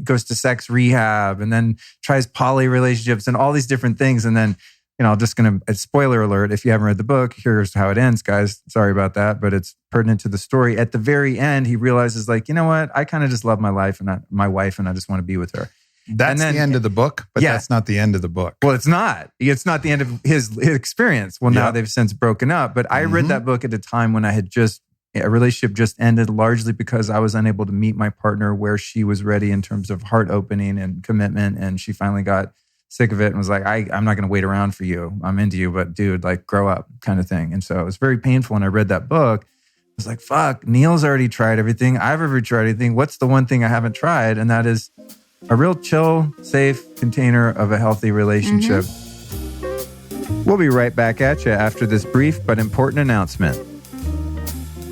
goes to sex rehab and then tries poly relationships and all these different things. And then, just going to, spoiler alert, if you haven't read the book, here's how it ends, guys. Sorry about that, but it's pertinent to the story. At the very end, he realizes like, you know what? I kind of just love my life and my wife and I just want to be with her. That's the end of the book, but that's not the end of the book. Well, it's not. It's not the end of his experience. Well, now they've since broken up. But I read that book at a time when a relationship just ended largely because I was unable to meet my partner where she was ready in terms of heart opening and commitment. And she finally got sick of it and was like, I'm not going to wait around for you. I'm into you, but dude, like grow up kind of thing. And so it was very painful when I read that book. I was like, fuck, Neil's already tried everything. I've ever tried anything. What's the one thing I haven't tried? And that is a real chill, safe container of a healthy relationship. We'll be right back at you after this brief but important announcement.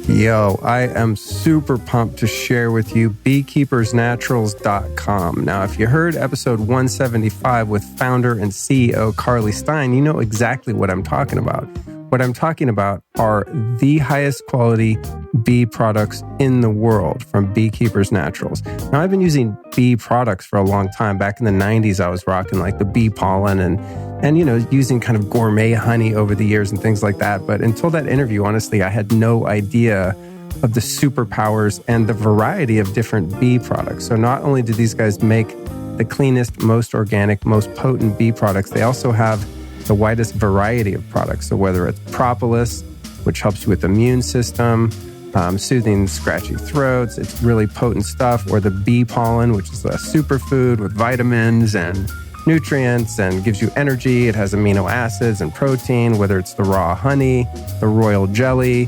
Yo, I am super pumped to share with you beekeepersnaturals.com. Now, if you heard episode 175 with founder and CEO Carly Stein, you know exactly what I'm talking about. What I'm talking about are the highest quality bee products in the world from Beekeepers Naturals. Now, I've been using bee products for a long time. Back in the 90s, I was rocking like the bee pollen and using kind of gourmet honey over the years and things like that. But until that interview, honestly, I had no idea of the superpowers and the variety of different bee products. So not only do these guys make the cleanest, most organic, most potent bee products, they also have the widest variety of products. So whether it's propolis, which helps you with the immune system, soothing scratchy throats, it's really potent stuff, or the bee pollen, which is a superfood with vitamins and nutrients and gives you energy. It has amino acids and protein, whether it's the raw honey, the royal jelly.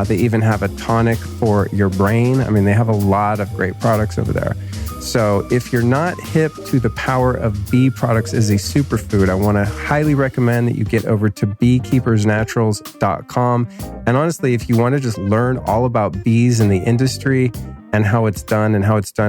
They even have a tonic for your brain. I mean, they have a lot of great products over there. So if you're not hip to the power of bee products as a superfood, I want to highly recommend that you get over to beekeepersnaturals.com. And honestly, if you want to just learn all about bees in the industry and how it's done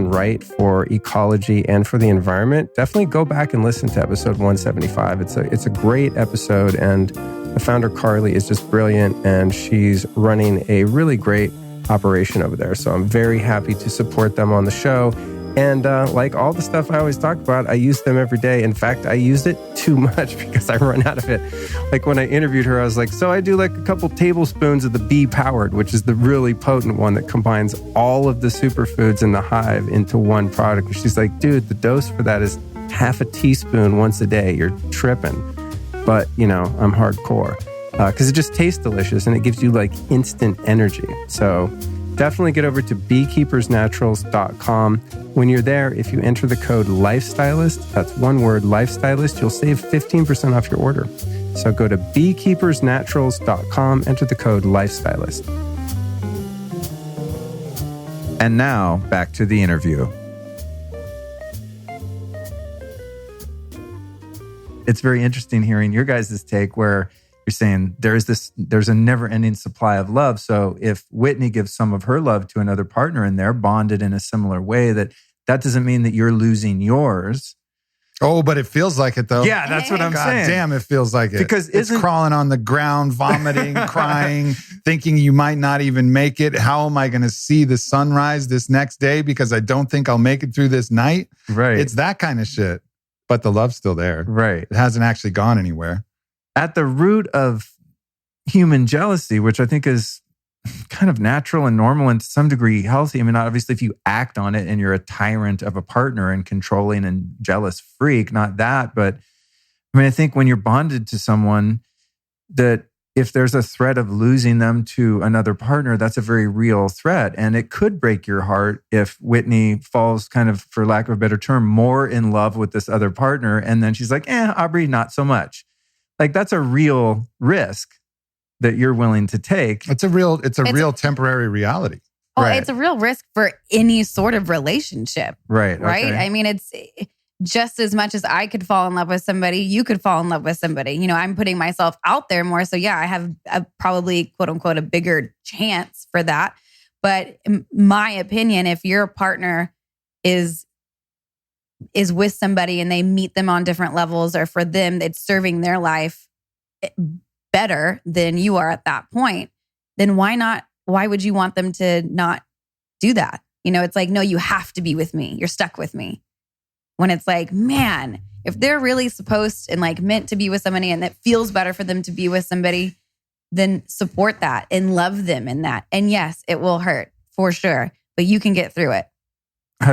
right for ecology and for the environment, definitely go back and listen to episode 175. It's a great episode, and the founder Carly is just brilliant, and she's running a really great operation over there. So I'm very happy to support them on the show. And like all the stuff I always talk about, I use them every day. In fact, I used it too much because I run out of it. Like when I interviewed her, I was like, so I do like a couple tablespoons of the bee powered, which is the really potent one that combines all of the superfoods in the hive into one product. And she's like, dude, the dose for that is half a teaspoon once a day. You're tripping. But, I'm hardcore because it just tastes delicious and it gives you like instant energy. So definitely get over to beekeepersnaturals.com. When you're there, if you enter the code LIFESTYLIST, that's one word, LIFESTYLIST, you'll save 15% off your order. So go to beekeepersnaturals.com, enter the code LIFESTYLIST. And now, back to the interview. It's very interesting hearing your guys' take where you're saying there's a never-ending supply of love. So if Whitney gives some of her love to another partner and they're bonded in a similar way, that doesn't mean that you're losing yours. Oh, but it feels like it though. Yeah, that's what I'm saying. God damn, it feels like it. Because it's crawling on the ground, vomiting, crying, thinking you might not even make it. How am I going to see the sunrise this next day because I don't think I'll make it through this night? Right. It's that kind of shit. But the love's still there. Right. It hasn't actually gone anywhere. At the root of human jealousy, which I think is kind of natural and normal and to some degree healthy. I mean, obviously, if you act on it and you're a tyrant of a partner and controlling and jealous freak, not that. But I mean, I think when you're bonded to someone, that if there's a threat of losing them to another partner, that's a very real threat. And it could break your heart if Whitney falls kind of, for lack of a better term, more in love with this other partner. And then she's like, Aubrey, not so much. Like, that's a real risk that you're willing to take. It's a real temporary reality. Well, Right. it's a real risk for any sort of relationship. Right. Right. Okay. I mean, it's just as much as I could fall in love with somebody, you could fall in love with somebody. You know, I'm putting myself out there more. So yeah, I have probably, quote unquote, a bigger chance for that. But in my opinion, if your partner is with somebody and they meet them on different levels, or for them, it's serving their life better than you are at that point, then why not? Why would you want them to not do that? You know, it's like, no, you have to be with me. You're stuck with me. When it's like, man, if they're really supposed and like meant to be with somebody and it feels better for them to be with somebody, then support that and love them in that. And yes, it will hurt for sure, but you can get through it.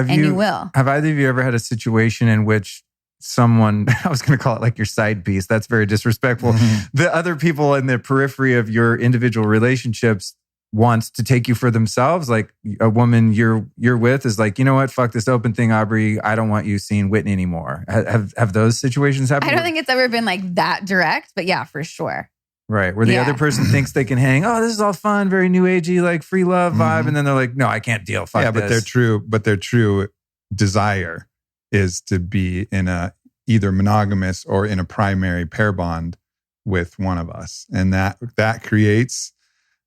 You will. Have either of you ever had a situation in which someone, I was going to call it like your side piece, that's very disrespectful. Mm-hmm. The other people in the periphery of your individual relationships wants to take you for themselves? Like a woman you're with is like, you know what, fuck this open thing, Aubrey. I don't want you seeing Whitney anymore. Have those situations happened? I don't think it's ever been like that direct, but yeah, for sure. Right. Where the other person thinks they can hang, oh, this is all fun, very new agey, like free love vibe. And then they're like, no, I can't deal. Fuck but their true desire is to be in a either monogamous or in a primary pair bond with one of us. And that creates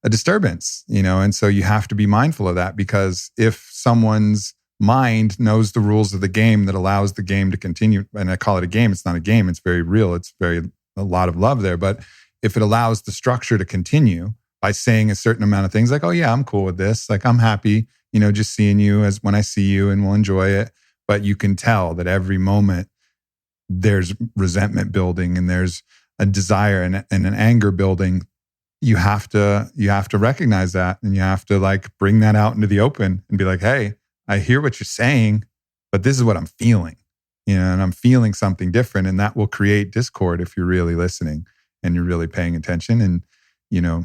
a disturbance, you know? And so you have to be mindful of that, because if someone's mind knows the rules of the game that allows the game to continue, and I call it a game, it's not a game, it's very real. It's a lot of love there. But if it allows the structure to continue by saying a certain amount of things like, oh yeah, I'm cool with this. Like, I'm happy, you know, just seeing you as when I see you, and we'll enjoy it. But you can tell that every moment there's resentment building and there's a desire and an anger building. You have to recognize that, and you have to like bring that out into the open and be like, hey, I hear what you're saying, but this is what I'm feeling, you know, and I'm feeling something different. And that will create discord if you're really listening and you're really paying attention. And, you know,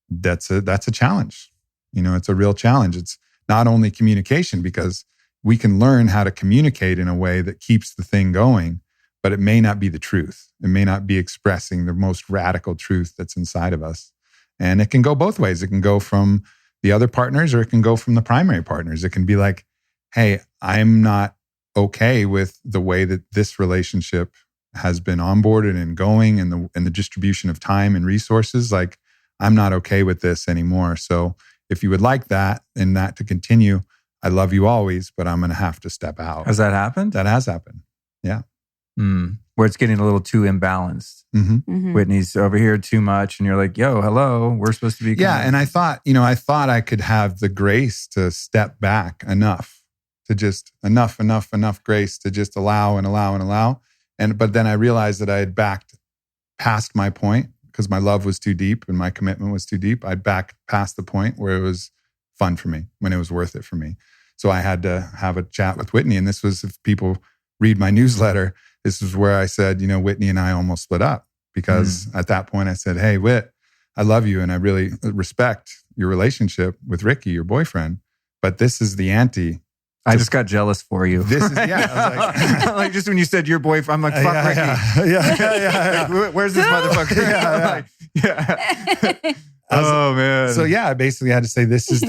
that's a challenge. You know, it's a real challenge. It's not only communication, because we can learn how to communicate in a way that keeps the thing going, but it may not be the truth. It may not be expressing the most radical truth that's inside of us. And it can go both ways. It can go from the other partners, or it can go from the primary partners. It can be like, hey, I'm not okay with the way that this relationship has been onboarded and going, and the distribution of time and resources. Like, I'm not okay with this anymore. So if you would like that and that to continue, I love you always, but I'm going to have to step out. Has that happened? That has happened. Yeah. Where it's getting a little too imbalanced. Whitney's over here too much, and you're like, yo, hello, we're supposed to be. Yeah. And I thought I could have the grace to step back enough to just enough grace to just allow. But then I realized that I had backed past my point, because my love was too deep and my commitment was too deep. I'd backed past the point where it was fun for me, when it was worth it for me. So I had to have a chat with Whitney. And this was, if people read my newsletter, this is where I said, you know, Whitney and I almost split up, because at that point I said, hey, Whit, I love you and I really respect your relationship with Ricky, your boyfriend, but this is the ante. I just got jealous for you. This is, I was like, like, just when you said your boyfriend, I'm like, fuck Ricky. Yeah. Like, where's this motherfucker? Oh man. So yeah, I basically had to say, this is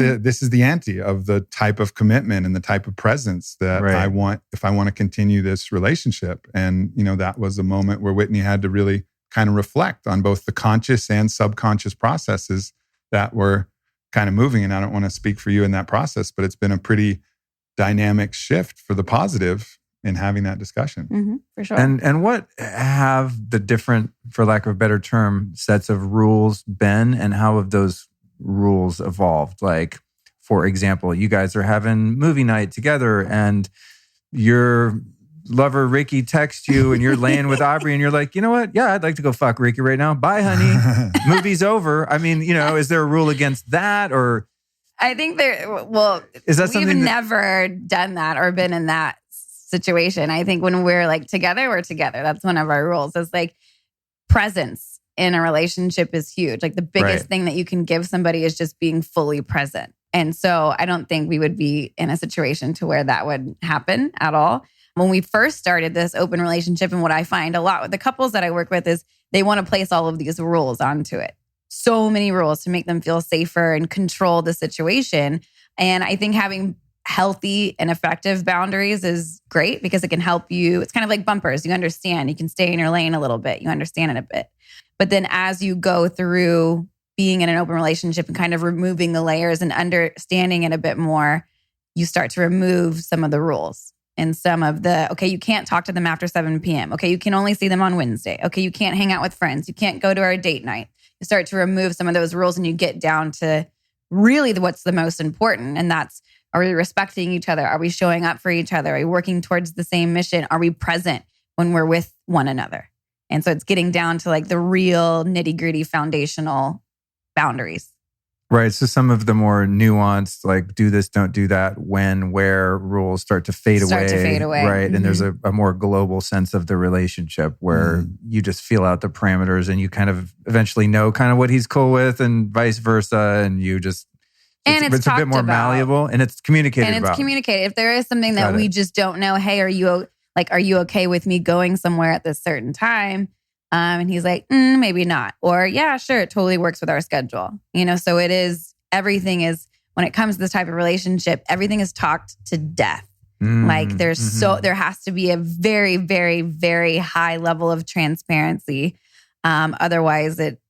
the ante of the type of commitment and the type of presence that I want if I want to continue this relationship. And, you know, that was a moment where Whitney had to really kind of reflect on both the conscious and subconscious processes that were kind of moving. And I don't want to speak for you in that process, but it's been a pretty dynamic shift for the positive in having that discussion. For sure. And what have the different, for lack of a better term, sets of rules been, and how have those rules evolved? Like, for example, you guys are having movie night together and your lover Ricky texts you and you're laying with Aubrey and you're like, you know what? Yeah, I'd like to go fuck Ricky right now. Bye, honey. Movie's over. I mean, you know, is there a rule against that? Or I think is that something we've never done that or been in that situation. I think when we're like together, we're together. That's one of our rules. It's like presence. in a relationship is huge. Like the biggest thing that you can give somebody is just being fully present. And so I don't think we would be in a situation to where that would happen at all. When we first started this open relationship, and what I find a lot with the couples that I work with is they want to place all of these rules onto it. So many rules to make them feel safer and control the situation. And I think having healthy and effective boundaries is great because it can help you. It's kind of like bumpers. You understand. You can stay in your lane a little bit. You understand it a bit. But then as you go through being in an open relationship and kind of removing the layers and understanding it a bit more, you start to remove some of the rules and some of the, okay, you can't talk to them after 7 p.m. Okay, you can only see them on Wednesday. Okay, you can't hang out with friends. You can't go to our date night. You start to remove some of those rules and you get down to really what's the most important. And that's, are we respecting each other? Are we showing up for each other? Are we working towards the same mission? Are we present when we're with one another? And so it's getting down to like the real nitty gritty foundational boundaries. Right. So some of the more nuanced, like do this, don't do that, when, where rules start to fade away. Right. Mm-hmm. And there's a more global sense of the relationship where you just feel out the parameters and you kind of eventually know kind of what he's cool with and vice versa. And you just, it's a bit more malleable and it's communicated about. If there is something that we just don't know, hey, are you okay with me going somewhere at this certain time? And he's like, maybe not. Or yeah, sure. It totally works with our schedule. So it is, everything is, when it comes to this type of relationship, everything is talked to death. Like there has to be a very, very, very high level of transparency. Otherwise it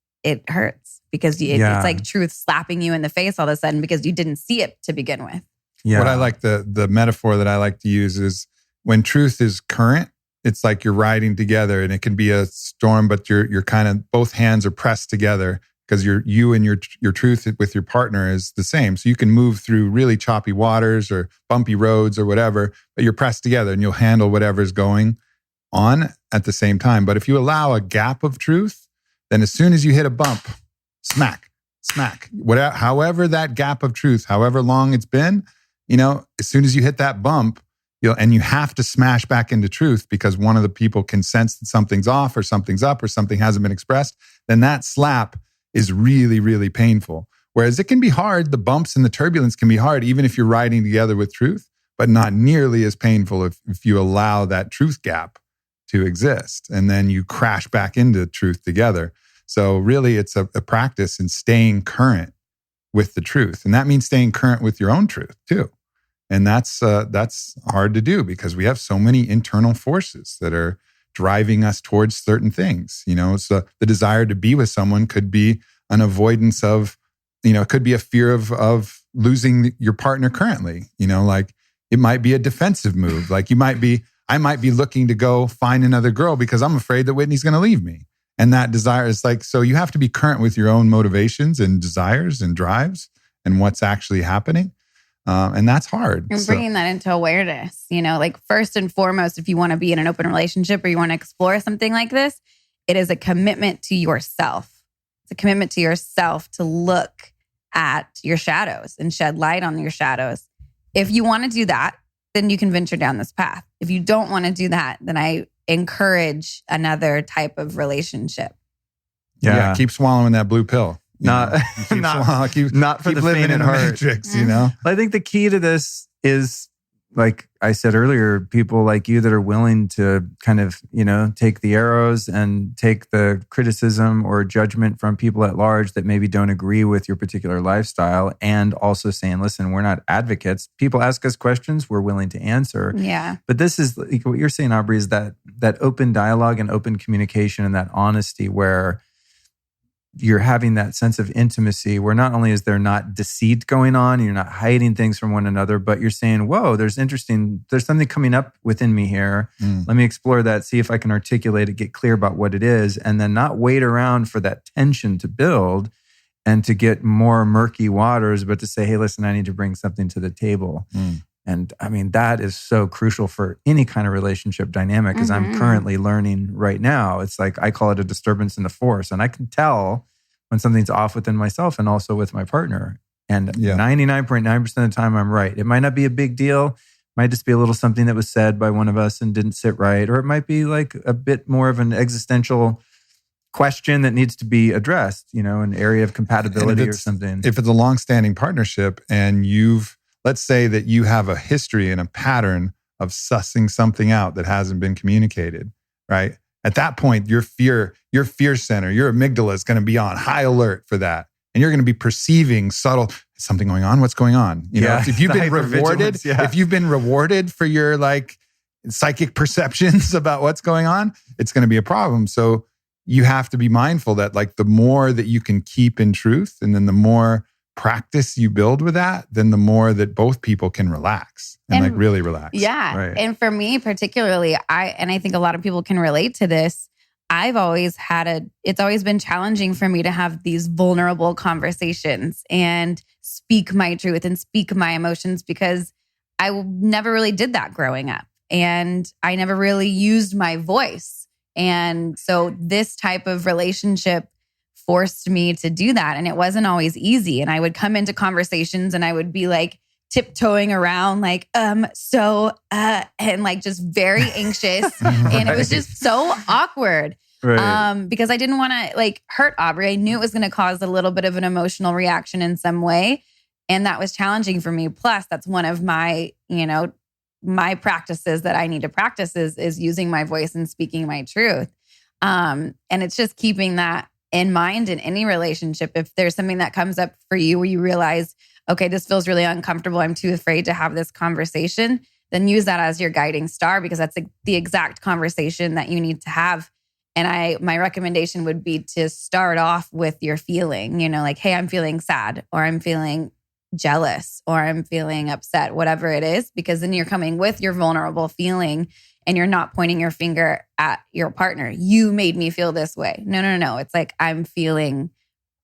hurts because it's like truth slapping you in the face all of a sudden because you didn't see it to begin with. Yeah. What I like, the metaphor that I like to use is when truth is current, it's like you're riding together and it can be a storm, but you're kind of, both hands are pressed together because you and your truth with your partner is the same. So you can move through really choppy waters or bumpy roads or whatever, but you're pressed together and you'll handle whatever's going on at the same time. But if you allow a gap of truth, then as soon as you hit a bump, smack, whatever, however that gap of truth, however long it's been, as soon as you hit that bump, and you have to smash back into truth because one of the people can sense that something's off or something's up or something hasn't been expressed, then that slap is really, really painful. Whereas it can be hard, the bumps and the turbulence can be hard, even if you're riding together with truth, but not nearly as painful if you allow that truth gap to exist. And then you crash back into truth together. So really it's a practice in staying current with the truth. And that means staying current with your own truth too. And that's hard to do because we have so many internal forces that are driving us towards certain things. So the desire to be with someone could be an avoidance of, it could be a fear of losing your partner currently. Like it might be a defensive move. Like I might be looking to go find another girl because I'm afraid that Whitney's going to leave me. And that desire is like, so you have to be current with your own motivations and desires and drives and what's actually happening. And that's hard. You're bringing that into awareness, like first and foremost, if you want to be in an open relationship or you want to explore something like this, it is a commitment to yourself. It's a commitment to yourself to look at your shadows and shed light on your shadows. If you want to do that, then you can venture down this path. If you don't want to do that, then I encourage another type of relationship. Yeah. Keep swallowing that blue pill. Not for the faint at heart. Matrix, I think the key to this is, like I said earlier, people like you that are willing to kind of, take the arrows and take the criticism or judgment from people at large that maybe don't agree with your particular lifestyle, and also saying, listen, we're not advocates. People ask us questions, we're willing to answer. Yeah. But this is like what you're saying, Aubrey, is that open dialogue and open communication and that honesty where you're having that sense of intimacy where not only is there not deceit going on, you're not hiding things from one another, but you're saying, whoa, there's something coming up within me here. Let me explore that, see if I can articulate it, get clear about what it is, and then not wait around for that tension to build and to get more murky waters, but to say, hey, listen, I need to bring something to the table. And I mean, that is so crucial for any kind of relationship dynamic, because I'm currently learning right now. It's like, I call it a disturbance in the force. And I can tell when something's off within myself and also with my partner. And 99.9% of the time, I'm right. It might not be a big deal. It might just be a little something that was said by one of us and didn't sit right. Or it might be like a bit more of an existential question that needs to be addressed, an area of compatibility or something. If it's a long-standing partnership and let's say that you have a history and a pattern of sussing something out that hasn't been communicated, right? At that point, your fear center, your amygdala is going to be on high alert for that. And you're going to be perceiving subtle, is something going on? What's going on? If you've been rewarded, if you've been rewarded for your psychic perceptions about what's going on, it's going to be a problem. So you have to be mindful that the more that you can keep in truth, and then the more practice you build with that, then the more that both people can relax and really relax. Yeah. Right. And for me particularly, I think a lot of people can relate to this. It's always been challenging for me to have these vulnerable conversations and speak my truth and speak my emotions, because I never really did that growing up. And I never really used my voice. And so this type of relationship forced me to do that. And it wasn't always easy. And I would come into conversations and I would be tiptoeing around and just very anxious. And it was just so awkward. Right. Because I didn't want to hurt Aubrey. I knew it was going to cause a little bit of an emotional reaction in some way. And that was challenging for me. Plus, that's one of my, my practices that I need to practice is using my voice and speaking my truth. And it's just keeping that in mind in any relationship. If there's something that comes up for you where you realize, okay, this feels really uncomfortable, I'm too afraid to have this conversation, then use that as your guiding star, because that's the exact conversation that you need to have. And my recommendation would be to start off with your feeling, hey, I'm feeling sad, or I'm feeling jealous, or I'm feeling upset, whatever it is, because then you're coming with your vulnerable feeling and you're not pointing your finger at your partner. You made me feel this way. No. It's I'm feeling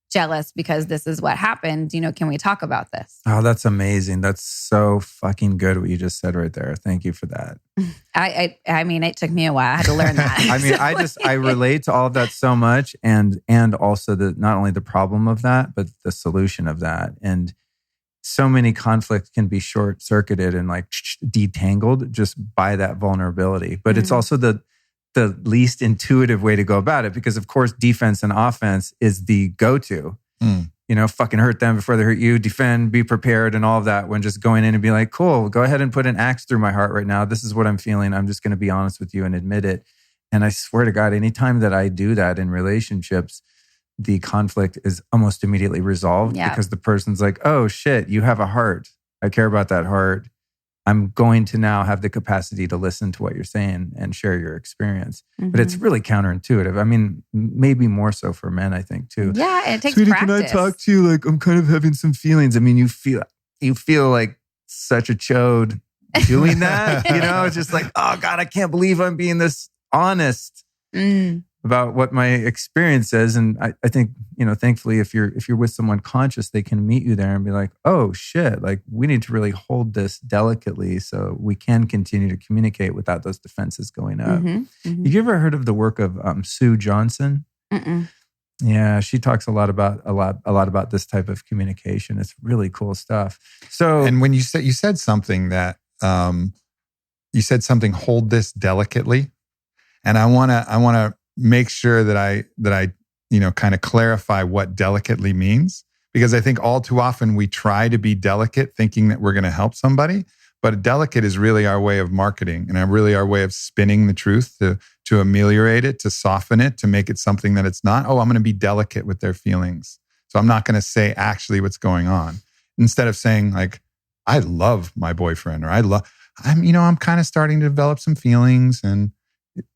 jealous because this is what happened. Can we talk about this? Oh, that's amazing. That's so fucking good what you just said right there. Thank you for that. I mean, it took me a while. I had to learn that. I mean, I relate to all of that so much, and also not only the problem of that, but the solution of that. And so many conflicts can be short-circuited and detangled just by that vulnerability. But it's also the least intuitive way to go about it, because of course defense and offense is the go-to. Fucking hurt them before they hurt you, defend, be prepared, and all of that, when just going in and be like, cool, go ahead and put an axe through my heart right now. This is what I'm feeling. I'm just going to be honest with you and admit it. And I swear to God, anytime that I do that in relationships, the conflict is almost immediately resolved, because the person's like, oh shit, you have a heart. I care about that heart. I'm going to now have the capacity to listen to what you're saying and share your experience. But it's really counterintuitive. I mean, maybe more so for men, I think, too. Yeah, it takes Sweetie, practice. can I talk to you? I'm kind of having some feelings. I mean, you feel like such a chode doing that. It's just oh God, I can't believe I'm being this honest about what my experience is. And I think, thankfully, if you're with someone conscious, they can meet you there and be like, oh shit, we need to really hold this delicately so we can continue to communicate without those defenses going up. Have you ever heard of the work of Sue Johnson? Yeah, she talks a lot about this type of communication. It's really cool stuff. So, and when you said something that hold this delicately, and I want to make sure that I kind of clarify what delicately means, because I think all too often we try to be delicate thinking that we're going to help somebody, but delicate is really our way of marketing and really our way of spinning the truth to ameliorate it, to soften it, to make it something that it's not. Oh, I'm going to be delicate with their feelings, so I'm not going to say actually what's going on. Instead of saying I love my boyfriend, or I'm kind of starting to develop some feelings, and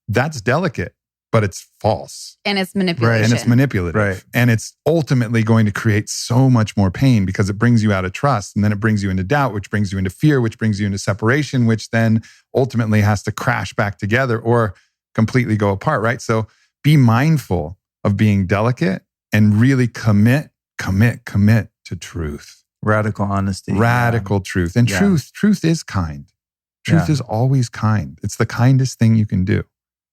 that's delicate. But it's false. And it's manipulation. Right. And it's manipulative. Right. And it's ultimately going to create so much more pain, because it brings you out of trust, and then it brings you into doubt, which brings you into fear, which brings you into separation, which then ultimately has to crash back together or completely go apart, right? So be mindful of being delicate and really commit to truth. Radical honesty. Radical truth. And truth is kind. Truth is always kind. It's the kindest thing you can do.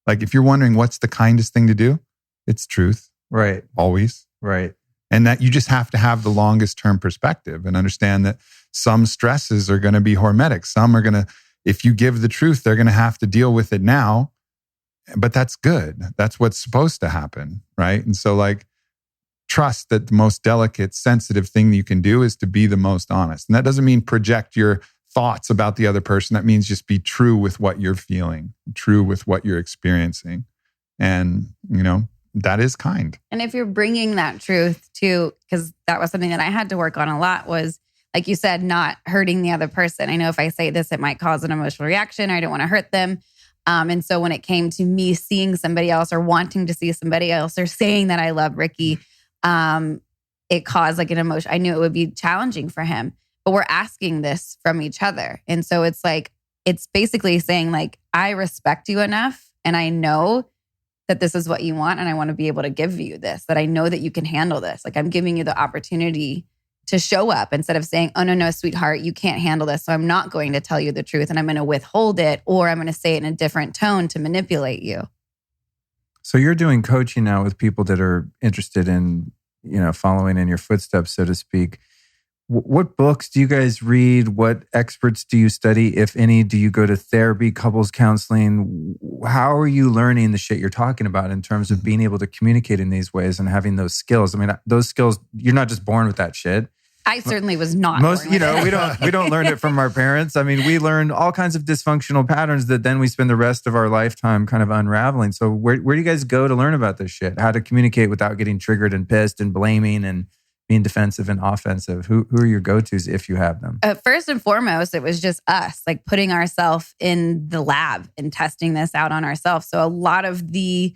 If you're wondering what's the kindest thing to do, it's truth. Right. Always. Right. And that you just have to have the longest term perspective and understand that some stresses are going to be hormetic. Some are going to, if you give the truth, they're going to have to deal with it now. but that's good. That's what's supposed to happen, right? And so like, trust that the most delicate, sensitive thing you can do is to be the most honest. And that doesn't mean project your thoughts about the other person. That means just be true with what you're feeling, true with what you're experiencing. And, that is kind. And if you're bringing that truth to, because that was something that I had to work on a lot, was like you said, not hurting the other person. I know if I say this, it might cause an emotional reaction. I don't want to hurt them. And so when it came to me seeing somebody else or wanting to see somebody else or saying that I love Ricky, it caused like an emotion. I knew it would be challenging for him, but we're asking this from each other. And so it's like, it's basically saying like, I respect you enough and I know that this is what you want. And I want to be able to give you this, that I know that you can handle this. Like I'm giving you the opportunity to show up instead of saying, oh, no, sweetheart, you can't handle this. So I'm not going to tell you the truth and I'm going to withhold it, or I'm going to say it in a different tone to manipulate you. So you're doing coaching now with people that are interested in, following in your footsteps, so to speak. What books do you guys read? What experts do you study, if any? Do you go to therapy, couples counseling? How are you learning the shit you're talking about in terms of being able to communicate in these ways and having those skills? I mean, those skills, you're not just born with that shit. I certainly was not. We don't learn it from our parents. I mean, we learn all kinds of dysfunctional patterns that then we spend the rest of our lifetime kind of unraveling. So where do you guys go to learn about this shit? How to communicate without getting triggered and pissed and blaming and being defensive and offensive? Who are your go-tos if you have them? First and foremost, it was just us, like putting ourselves in the lab and testing this out on ourselves. So a lot of the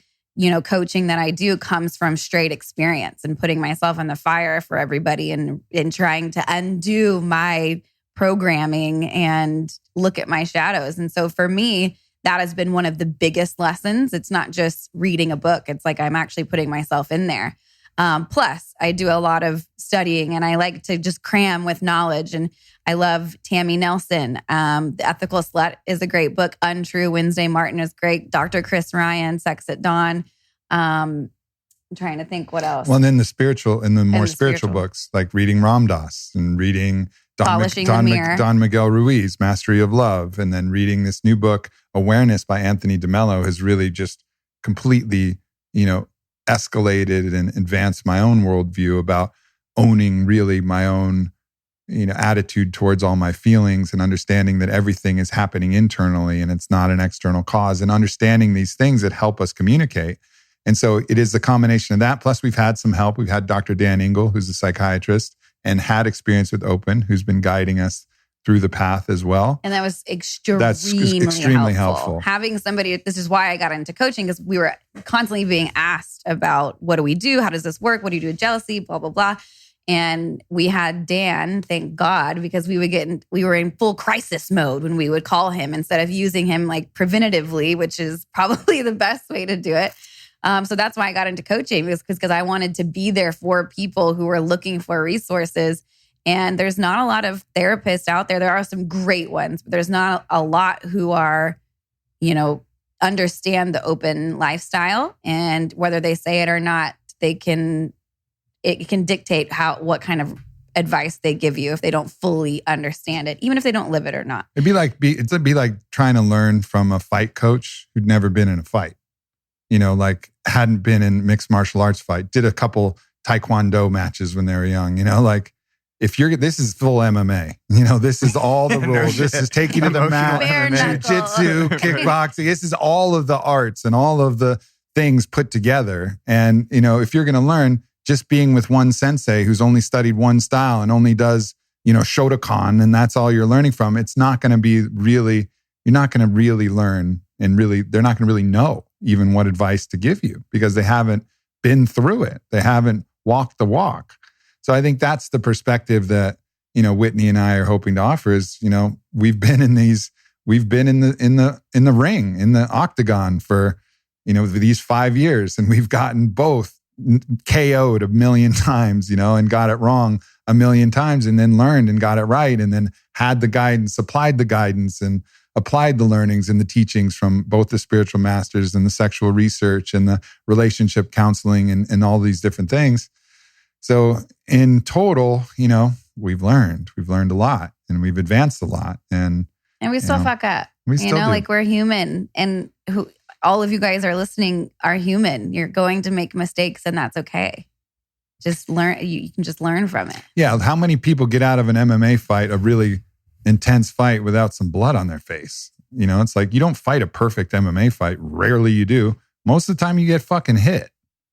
coaching that I do comes from straight experience and putting myself in the fire for everybody and trying to undo my programming and look at my shadows. And so for me, that has been one of the biggest lessons. It's not just reading a book. It's like I'm actually putting myself in there. Plus, I do a lot of studying and I like to just cram with knowledge. And I love Tammy Nelson. The Ethical Slut is a great book. Untrue, Wednesday Martin is great. Dr. Chris Ryan, Sex at Dawn. I'm trying to think what else. Well, and then the more spiritual books, like reading Ram Dass and reading Don Miguel Ruiz, Mastery of Love. And then reading this new book, Awareness by Anthony DeMello, has really just completely, escalated and advanced my own worldview about owning really my own, attitude towards all my feelings and understanding that everything is happening internally and it's not an external cause, and understanding these things that help us communicate. And so it is the combination of that. Plus we've had some help. We've had Dr. Dan Engel, who's a psychiatrist and had experience with Open, who's been guiding us through the path as well. And that was extremely helpful. Having somebody, this is why I got into coaching, because we were constantly being asked about what do we do? How does this work? What do you do with jealousy? Blah, blah, blah. And we had Dan, thank God, because we were in full crisis mode when we would call him instead of using him like preventatively, which is probably the best way to do it. So that's why I got into coaching, because I wanted to be there for people who were looking for resources. And there's not a lot of therapists out there. There are some great ones, but there's not a lot who are, understand the open lifestyle. And whether they say it or not, it can dictate what kind of advice they give you if they don't fully understand it, even if they don't live it or not. It'd be like trying to learn from a fight coach who'd never been in a fight, like hadn't been in mixed martial arts fight, did a couple Taekwondo matches when they were young, like, this is full MMA, this is all the rules. This is taking to the mat, jiu-jitsu, kickboxing. This is all of the arts and all of the things put together. And, if you're going to learn just being with one sensei who's only studied one style and only does, Shotokan, and that's all you're learning from, it's not going to be really, you're not going to really learn, and really, they're not going to really know even what advice to give you because they haven't been through it. They haven't walked the walk. So I think that's the perspective that, Whitney and I are hoping to offer is, we've been in the ring, in the octagon for, these 5 years, and we've gotten both KO'd a million times, and got it wrong a million times, and then learned and got it right, and then had the guidance, applied the guidance, and applied the learnings and the teachings from both the spiritual masters and the sexual research and the relationship counseling and all these different things. So in total, we've learned a lot, and we've advanced a lot, and we still fuck up. Like we're human, and all of you guys are listening are human. You're going to make mistakes and that's okay. Just learn. You can just learn from it. Yeah. How many people get out of an MMA fight, a really intense fight, without some blood on their face? You know, it's like you don't fight a perfect MMA fight. Rarely you do. Most of the time you get fucking hit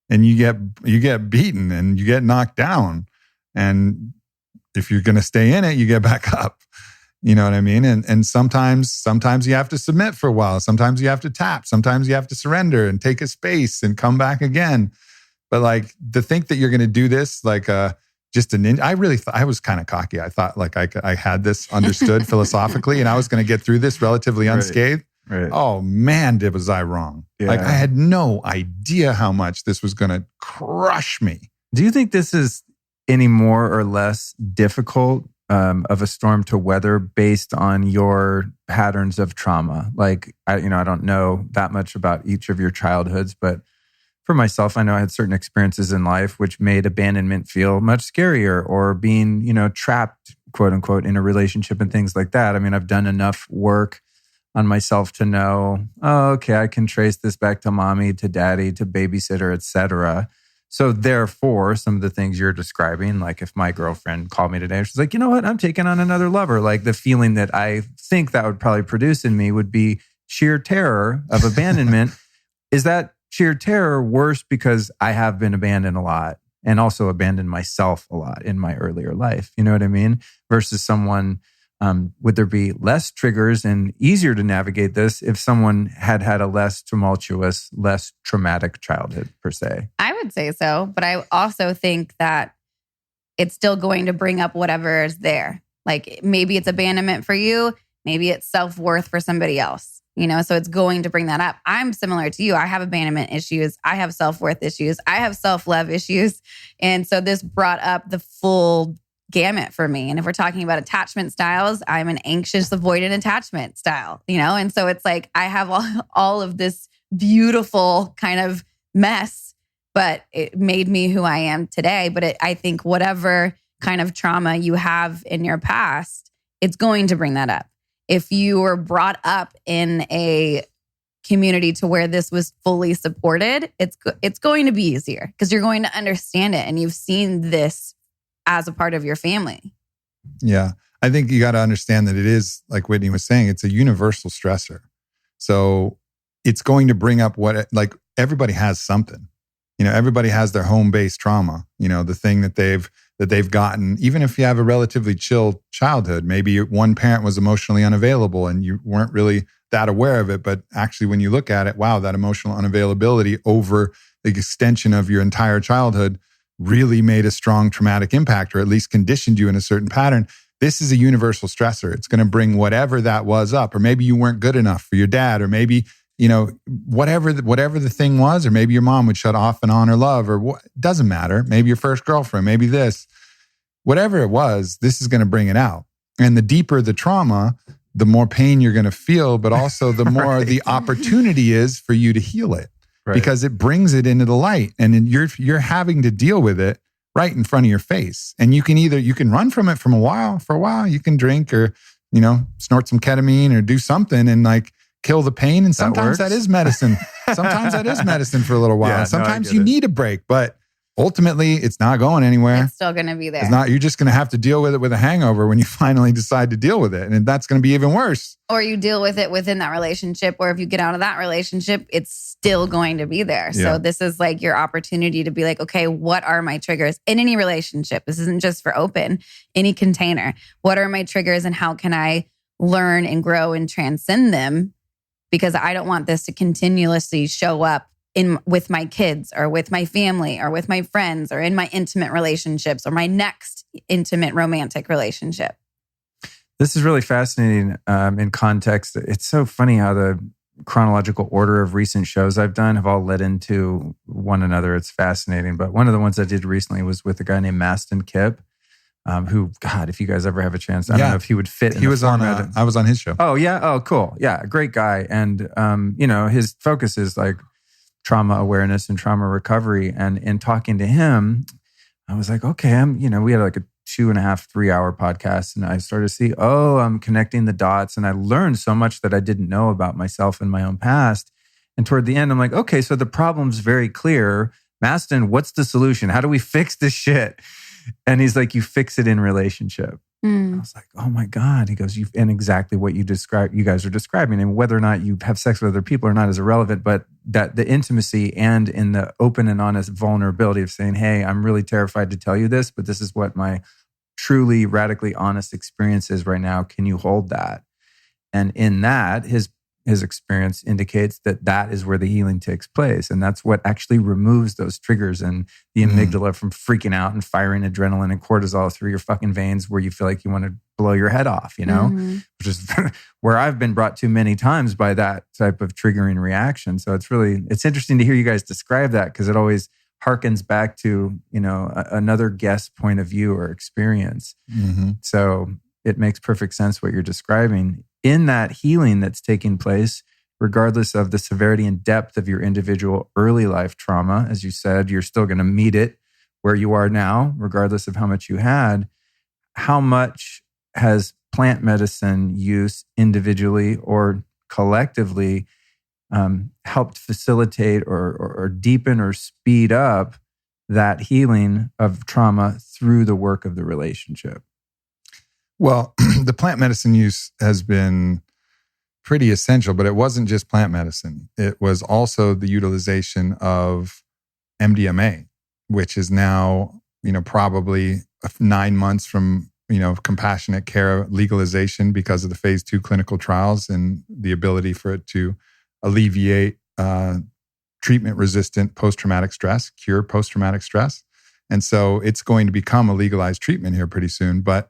and you get beaten and you get knocked down. And if you're going to stay in it, you get back up. You know what I mean? And sometimes you have to submit for a while. Sometimes you have to tap. Sometimes you have to surrender and take a space and come back again. But like to think that you're going to do this like just a ninja, I was kind of cocky. I thought like I had this understood philosophically and I was going to get through this relatively unscathed. Right. Oh man, was I wrong? Yeah. Like I had no idea how much this was going to crush me. Do you think this is any more or less difficult of a storm to weather based on your patterns of trauma? Like, I don't know that much about each of your childhoods, but for myself, I know I had certain experiences in life which made abandonment feel much scarier, or being, trapped, quote unquote, in a relationship and things like that. I mean, I've done enough work on myself to know, okay, I can trace this back to mommy, to daddy, to babysitter, etc. So therefore, some of the things you're describing, like if my girlfriend called me today, she's like, you know what, I'm taking on another lover. Like the feeling that I think that would probably produce in me would be sheer terror of abandonment. Is that sheer terror worse because I have been abandoned a lot and also abandoned myself a lot in my earlier life? You know what I mean? Versus someone, would there be less triggers and easier to navigate this if someone had a less tumultuous, less traumatic childhood per se? I would say so, but I also think that it's still going to bring up whatever is there. Like maybe it's abandonment for you, maybe it's self-worth for somebody else. So it's going to bring that up. I'm similar to you. I have abandonment issues. I have self-worth issues. I have self-love issues. And so this brought up the full gamut for me. And if we're talking about attachment styles, I'm an anxious, avoidant attachment style, And so it's like I have all of this beautiful kind of mess, but it made me who I am today. But I think whatever kind of trauma you have in your past, it's going to bring that up. If you were brought up in a community to where this was fully supported, it's going to be easier because you're going to understand it and you've seen this as a part of your family. Yeah. I think you got to understand that it is, like Whitney was saying, it's a universal stressor. So it's going to bring up like everybody has something. Everybody has their home-based trauma, the thing that they've gotten, even if you have a relatively chill childhood. Maybe one parent was emotionally unavailable and you weren't really that aware of it. But actually, when you look at it, wow, that emotional unavailability over the extension of your entire childhood really made a strong traumatic impact, or at least conditioned you in a certain pattern. This is a universal stressor. It's going to bring whatever that was up. Or maybe you weren't good enough for your dad, or maybe, whatever the thing was, or maybe your mom would shut off and on her love, or doesn't matter. Maybe your first girlfriend, maybe this. Whatever it was, this is going to bring it out. And the deeper the trauma, the more pain you're going to feel, but also the more right. The opportunity is for you to heal it. Right. Because it brings it into the light, and you're having to deal with it right in front of your face. And you can run from it for a while, you can drink or, snort some ketamine or do something and like kill the pain. And sometimes that is medicine. Sometimes that is medicine for a little while. Yeah, sometimes you need a break, but ultimately it's not going anywhere. It's still going to be there. You're just going to have to deal with it with a hangover when you finally decide to deal with it. And that's going to be even worse. Or you deal with it within that relationship, or if you get out of that relationship, it's still going to be there. Yeah. So this is like your opportunity to be like, okay, what are my triggers in any relationship? This isn't just for open, any container. What are my triggers and how can I learn and grow and transcend them? Because I don't want this to continuously show up with my kids or with my family or with my friends or in my intimate relationships or my next intimate romantic relationship. This is really fascinating in context. It's so funny how the chronological order of recent shows I've done have all led into one another. It's fascinating. But one of the ones I did recently was with a guy named Maston Kipp, who, God, if you guys ever have a chance, I don't know if he would fit. He was I was on his show. Oh, yeah. Oh, cool. Yeah. Great guy. And, his focus is like trauma awareness and trauma recovery. And in talking to him, I was like, okay, we had like a 2.5, 3 hour podcast. And I started to see, I'm connecting the dots. And I learned so much that I didn't know about myself and my own past. And toward the end, I'm like, okay, so the problem's very clear. Mastin, what's the solution? How do we fix this shit? And he's like, you fix it in relationship. I was like, oh my God. He goes, and exactly what you guys are describing. And whether or not you have sex with other people or not is irrelevant, but that the intimacy and in the open and honest vulnerability of saying, hey, I'm really terrified to tell you this, but this is what my truly radically honest experience is right now. Can you hold that? And in that, his experience indicates that is where the healing takes place. And that's what actually removes those triggers and the amygdala from freaking out and firing adrenaline and cortisol through your fucking veins where you feel like you want to blow your head off, which is where I've been brought to many times by that type of triggering reaction. So it's interesting to hear you guys describe that because it always harkens back to, another guest's point of view or experience. So it makes perfect sense what you're describing. In that healing that's taking place, regardless of the severity and depth of your individual early life trauma, as you said, you're still going to meet it where you are now, regardless of how much you had. How much has plant medicine use individually or collectively helped facilitate or deepen or speed up that healing of trauma through the work of the relationship? Well, the plant medicine use has been pretty essential, but it wasn't just plant medicine. It was also the utilization of MDMA, which is now, probably 9 months from, compassionate care legalization because of the phase 2 clinical trials and the ability for it to alleviate treatment-resistant post-traumatic stress, cure post-traumatic stress. And so it's going to become a legalized treatment here pretty soon. But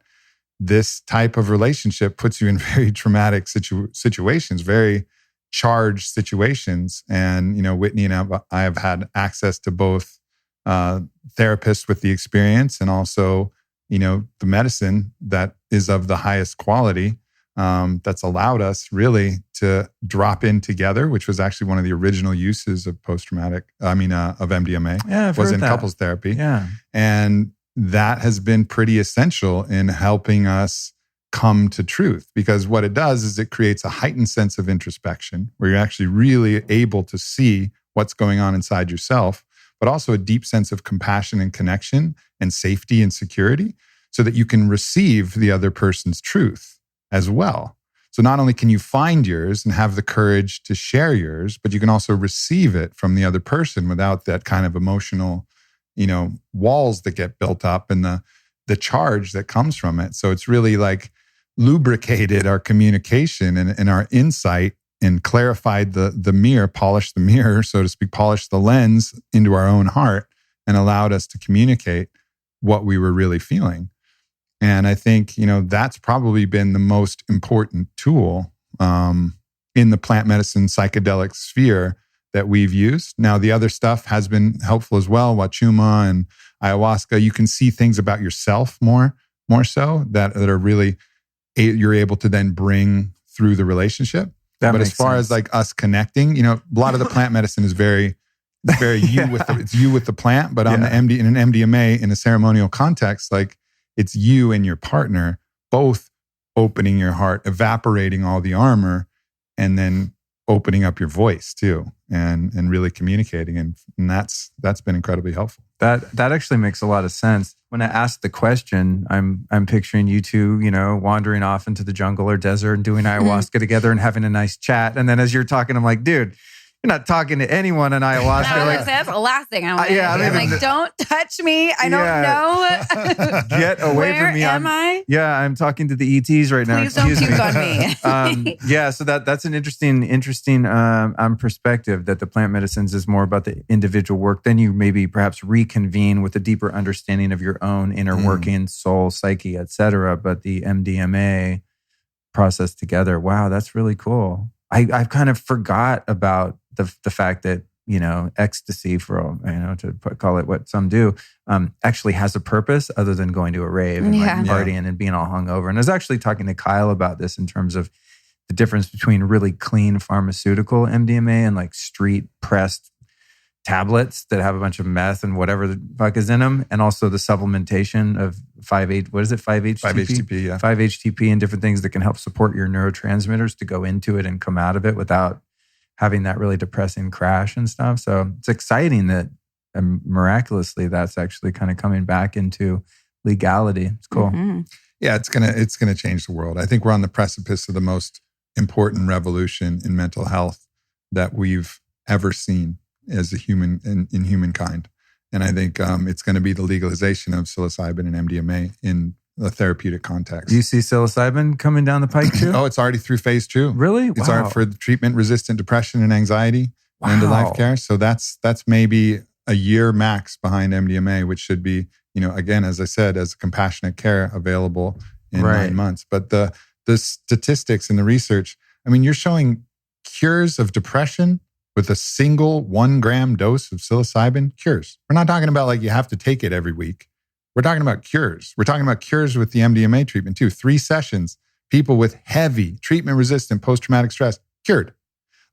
this type of relationship puts you in very traumatic situations, very charged situations. And, Whitney and I have had access to both therapists with the experience and also, the medicine that is of the highest quality that's allowed us really to drop in together, which was actually one of the original uses of of MDMA. Yeah, I've was heard in that. couples therapy. Yeah. And that has been pretty essential in helping us come to truth, because what it does is it creates a heightened sense of introspection where you're actually really able to see what's going on inside yourself, but also a deep sense of compassion and connection and safety and security so that you can receive the other person's truth as well. So not only can you find yours and have the courage to share yours, but you can also receive it from the other person without that kind of emotional walls that get built up and the charge that comes from it. So it's really like lubricated our communication and our insight and clarified the mirror, polished the mirror, so to speak, polished the lens into our own heart and allowed us to communicate what we were really feeling. And I think, that's probably been the most important tool in the plant medicine psychedelic sphere that we've used. Now, the other stuff has been helpful as well. Wachuma and ayahuasca, you can see things about yourself more so that are really, you're able to then bring through the relationship. But as far as like us connecting, a lot of the plant medicine is very you with the plant, but on in an MDMA, in a ceremonial context, like it's you and your partner both opening your heart, evaporating all the armor, and then opening up your voice too, and really communicating, and that's been incredibly helpful. That actually makes a lot of sense. When I asked the question, I'm picturing you two, wandering off into the jungle or desert and doing ayahuasca together and having a nice chat. And then as you're talking, I'm like, dude, you're not talking to anyone in ayahuasca. I was say, that's the last thing I want to yeah, do. I'm like, don't touch me. I don't know. Get away from me. Where am I? Yeah, I'm talking to the ETs right now. Please don't puke on me. So that's an interesting perspective, that the plant medicines is more about the individual work. Then you maybe perhaps reconvene with a deeper understanding of your own inner working, soul, psyche, etc. But the MDMA process together, wow, that's really cool. I've kind of forgot about the fact that, ecstasy, to call it what some do, actually has a purpose other than going to a rave and partying and being all hungover. And I was actually talking to Kyle about this in terms of the difference between really clean pharmaceutical MDMA and like street pressed tablets that have a bunch of meth and whatever the fuck is in them, and also the supplementation of 5-HTP? 5-HTP, yeah. 5-HTP and different things that can help support your neurotransmitters to go into it and come out of it without having that really depressing crash and stuff. So it's exciting that miraculously that's actually kind of coming back into legality. It's cool. Mm-hmm. Yeah, it's gonna change the world. I think we're on the precipice of the most important revolution in mental health that we've ever seen as a human in humankind. And I think it's going to be the legalization of psilocybin and MDMA in a therapeutic context. Do you see psilocybin coming down the pike too? Oh, it's already through phase 2. Really? It's Wow. already for treatment-resistant depression and anxiety, Wow. end-of-life care. So that's maybe a year max behind MDMA, which should be, again, as I said, as compassionate care available in 9 months. But the statistics and the research, I mean, you're showing cures of depression with a single 1 gram dose of psilocybin, cures. We're not talking about like you have to take it every week. We're talking about cures. We're talking about cures with the MDMA treatment too. 3 sessions, people with heavy treatment-resistant post-traumatic stress, cured.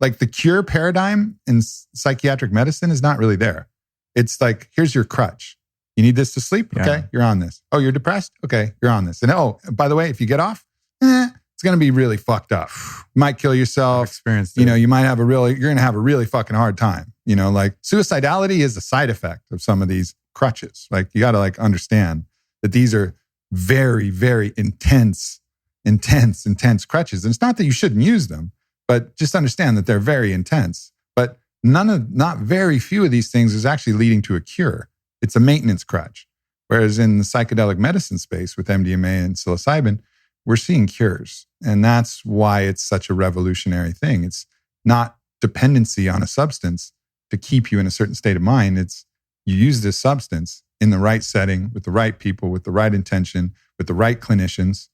Like the cure paradigm in psychiatric medicine is not really there. It's like, here's your crutch. You need this to sleep? Yeah. Okay, you're on this. Oh, you're depressed? Okay, you're on this. And oh, by the way, if you get off, it's going to be really fucked up. You might kill yourself. Experienced it. You might have you're going to have a really fucking hard time. Like suicidality is a side effect of some of these crutches. Like you got to like understand that these are very, very intense crutches. And it's not that you shouldn't use them, but just understand that they're very intense. But not very few of these things is actually leading to a cure. It's a maintenance crutch. Whereas in the psychedelic medicine space with MDMA and psilocybin, we're seeing cures. And that's why it's such a revolutionary thing. It's not dependency on a substance to keep you in a certain state of mind. It's you use this substance in the right setting, with the right people, with the right intention, with the right clinicians,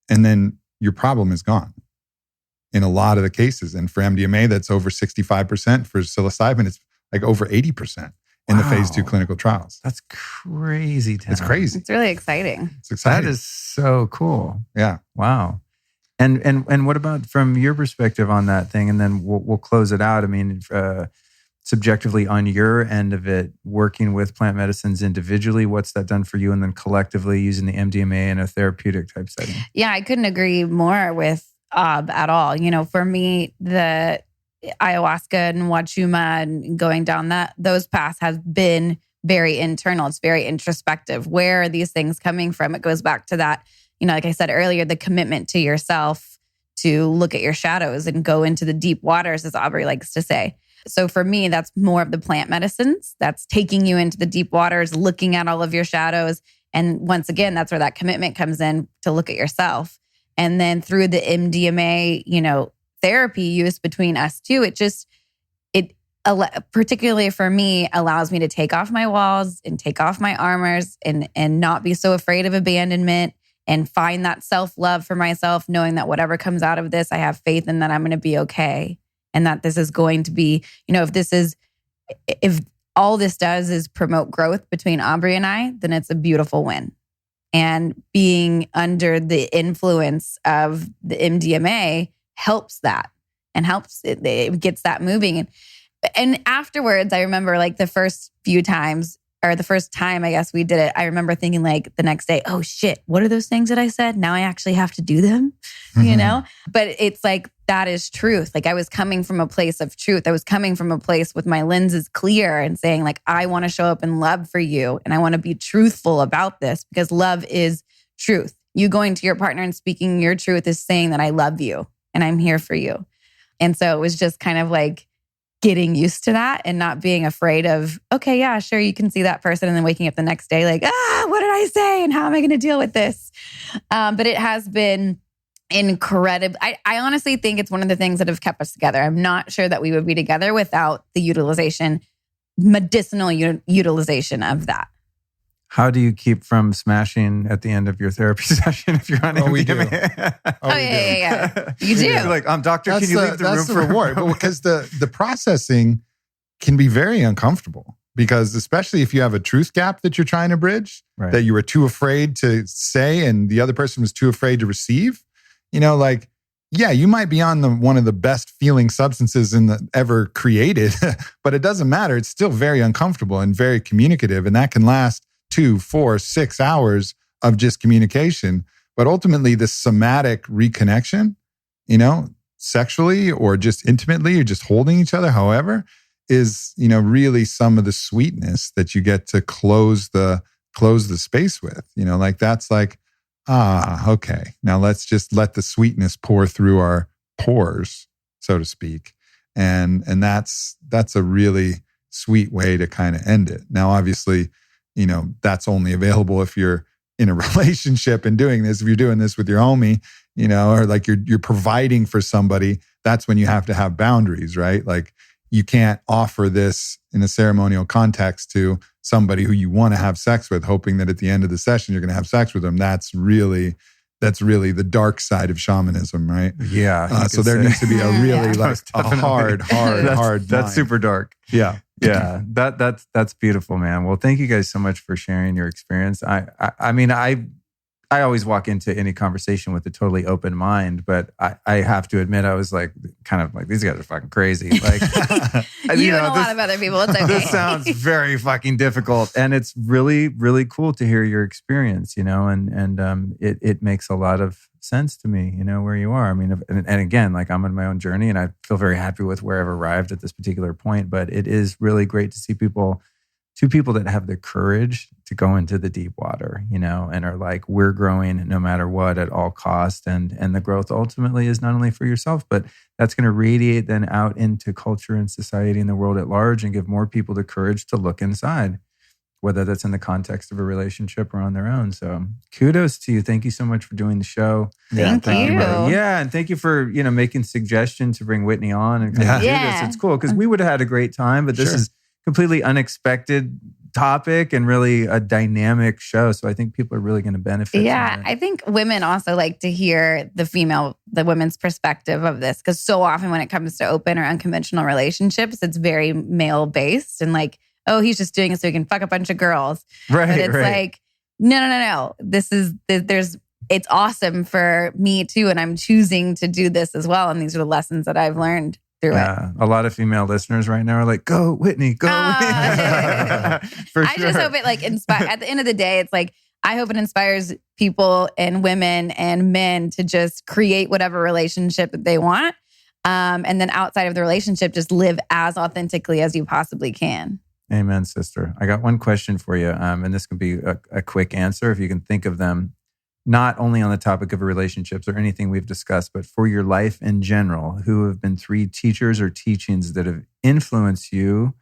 and then your problem is gone in a lot of the cases. And for MDMA, that's over 65%. For psilocybin, it's like over 80% in the phase 2 clinical trials. That's crazy. It's crazy. It's really exciting. It's exciting. That is so cool. Yeah. Wow. And what about from your perspective on that thing? And then we'll close it out. I mean, subjectively on your end of it, working with plant medicines individually, what's that done for you? And then collectively using the MDMA in a therapeutic type setting? Yeah, I couldn't agree more with at all. For me, the ayahuasca and wachuma and going down those paths has been very internal. It's very introspective. Where are these things coming from? It goes back to that, like I said earlier, the commitment to yourself to look at your shadows and go into the deep waters, as Aubrey likes to say. So for me, that's more of the plant medicines. That's taking you into the deep waters, looking at all of your shadows. And once again, that's where that commitment comes in, to look at yourself. And then through the MDMA, therapy use between us two, it particularly for me, allows me to take off my walls and take off my armors and not be so afraid of abandonment and find that self-love for myself, knowing that whatever comes out of this, I have faith in that I'm going to be okay. And that this is going to be, if all this does is promote growth between Aubrey and I, then it's a beautiful win. And being under the influence of the MDMA helps that and helps it gets that moving. And afterwards, I remember like the first few times, or the first time I guess we did it, I remember thinking like the next day, oh shit, what are those things that I said? Now I actually have to do them, But it's like, that is truth. Like I was coming from a place of truth. I was coming from a place with my lenses clear and saying like, I want to show up in love for you. And I want to be truthful about this because love is truth. You going to your partner and speaking your truth is saying that I love you and I'm here for you. And so it was just kind of like getting used to that and not being afraid of, okay, yeah, sure, you can see that person. And then waking up the next day like, what did I say? And how am I going to deal with this? But it has been incredible. I honestly think it's one of the things that have kept us together. I'm not sure that we would be together without the medicinal utilization of that. How do you keep from smashing at the end of your therapy session if you're on MDMA? We do. Yeah. You do. You're like, doctor, can you leave the room that's for the reward? Because the processing can be very uncomfortable. Because especially if you have a truth gap that you're trying to bridge, right, that you were too afraid to say and the other person was too afraid to receive, you might be on one of the best feeling substances ever created, but it doesn't matter. It's still very uncomfortable and very communicative. And that can last 2, 4, 6 hours of just communication. But ultimately, the somatic reconnection, sexually or just intimately or just holding each other, however, is, really some of the sweetness that you get to close the space with, like that's like, okay, now let's just let the sweetness pour through our pores, so to speak. And that's a really sweet way to kind of end it. Now, obviously, that's only available if you're in a relationship and doing this. If you're doing this with your homie, or like you're providing for somebody, that's when you have to have boundaries, right? Like you can't offer this in a ceremonial context to somebody who you want to have sex with, hoping that at the end of the session, you're going to have sex with them. That's really the dark side of shamanism, right? Yeah. So there needs to be a really like a hard line. That's super dark. Yeah. Yeah. That's beautiful, man. Well, thank you guys so much for sharing your experience. I mean, I always walk into any conversation with a totally open mind, but I have to admit, I was like, kind of like, these guys are fucking crazy. Like, you and a lot of other people, it's okay. This sounds very fucking difficult. And it's really, really cool to hear your experience, and it makes a lot of sense to me, where you are. I mean, and again, like I'm on my own journey and I feel very happy with where I've arrived at this particular point, but it is really great to see two people that have the courage to go into the deep water, and are like, we're growing no matter what at all cost. And the growth ultimately is not only for yourself, but that's going to radiate then out into culture and society and the world at large and give more people the courage to look inside, whether that's in the context of a relationship or on their own. So kudos to you. Thank you so much for doing the show. Thank you. Yeah. And thank you for, making suggestions to bring Whitney on and kind of do this. It's cool because we would have had a great time, but this is completely unexpected topic and really a dynamic show. So I think people are really going to benefit. Yeah, from it. I think women also like to hear the women's perspective of this, because so often when it comes to open or unconventional relationships, it's very male based and like, oh, he's just doing it so he can fuck a bunch of girls. Right. But it's like, no. It's awesome for me too, and I'm choosing to do this as well. And these are the lessons that I've learned through it. A lot of female listeners right now are like, go Whitney, go Whitney. For sure. I just hope it like inspire. At the end of the day, it's like, I hope it inspires people and women and men to just create whatever relationship that they want. And then outside of the relationship, just live as authentically as you possibly can. Amen, sister. I got one question for you. And this can be a quick answer if you can think of them, not only on the topic of relationships or anything we've discussed, but for your life in general. Who have been 3 teachers or teachings that have influenced you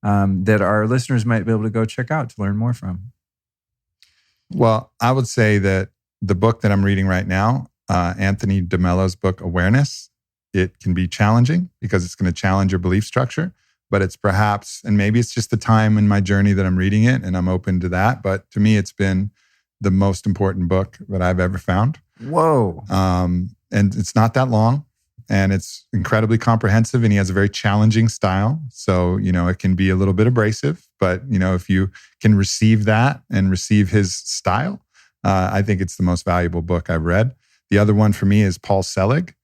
that our listeners might be able to go check out to learn more from? Well, I would say that the book that I'm reading right now, Anthony DeMello's book, Awareness, it can be challenging because it's going to challenge your belief structure, but it's perhaps, and maybe it's just the time in my journey that I'm reading it and I'm open to that. But to me, it's been the most important book that I've ever found. Whoa. And it's not that long and it's incredibly comprehensive and he has a very challenging style. So, it can be a little bit abrasive, but, if you can receive that and receive his style, I think it's the most valuable book I've read. The other one for me is Paul Selig,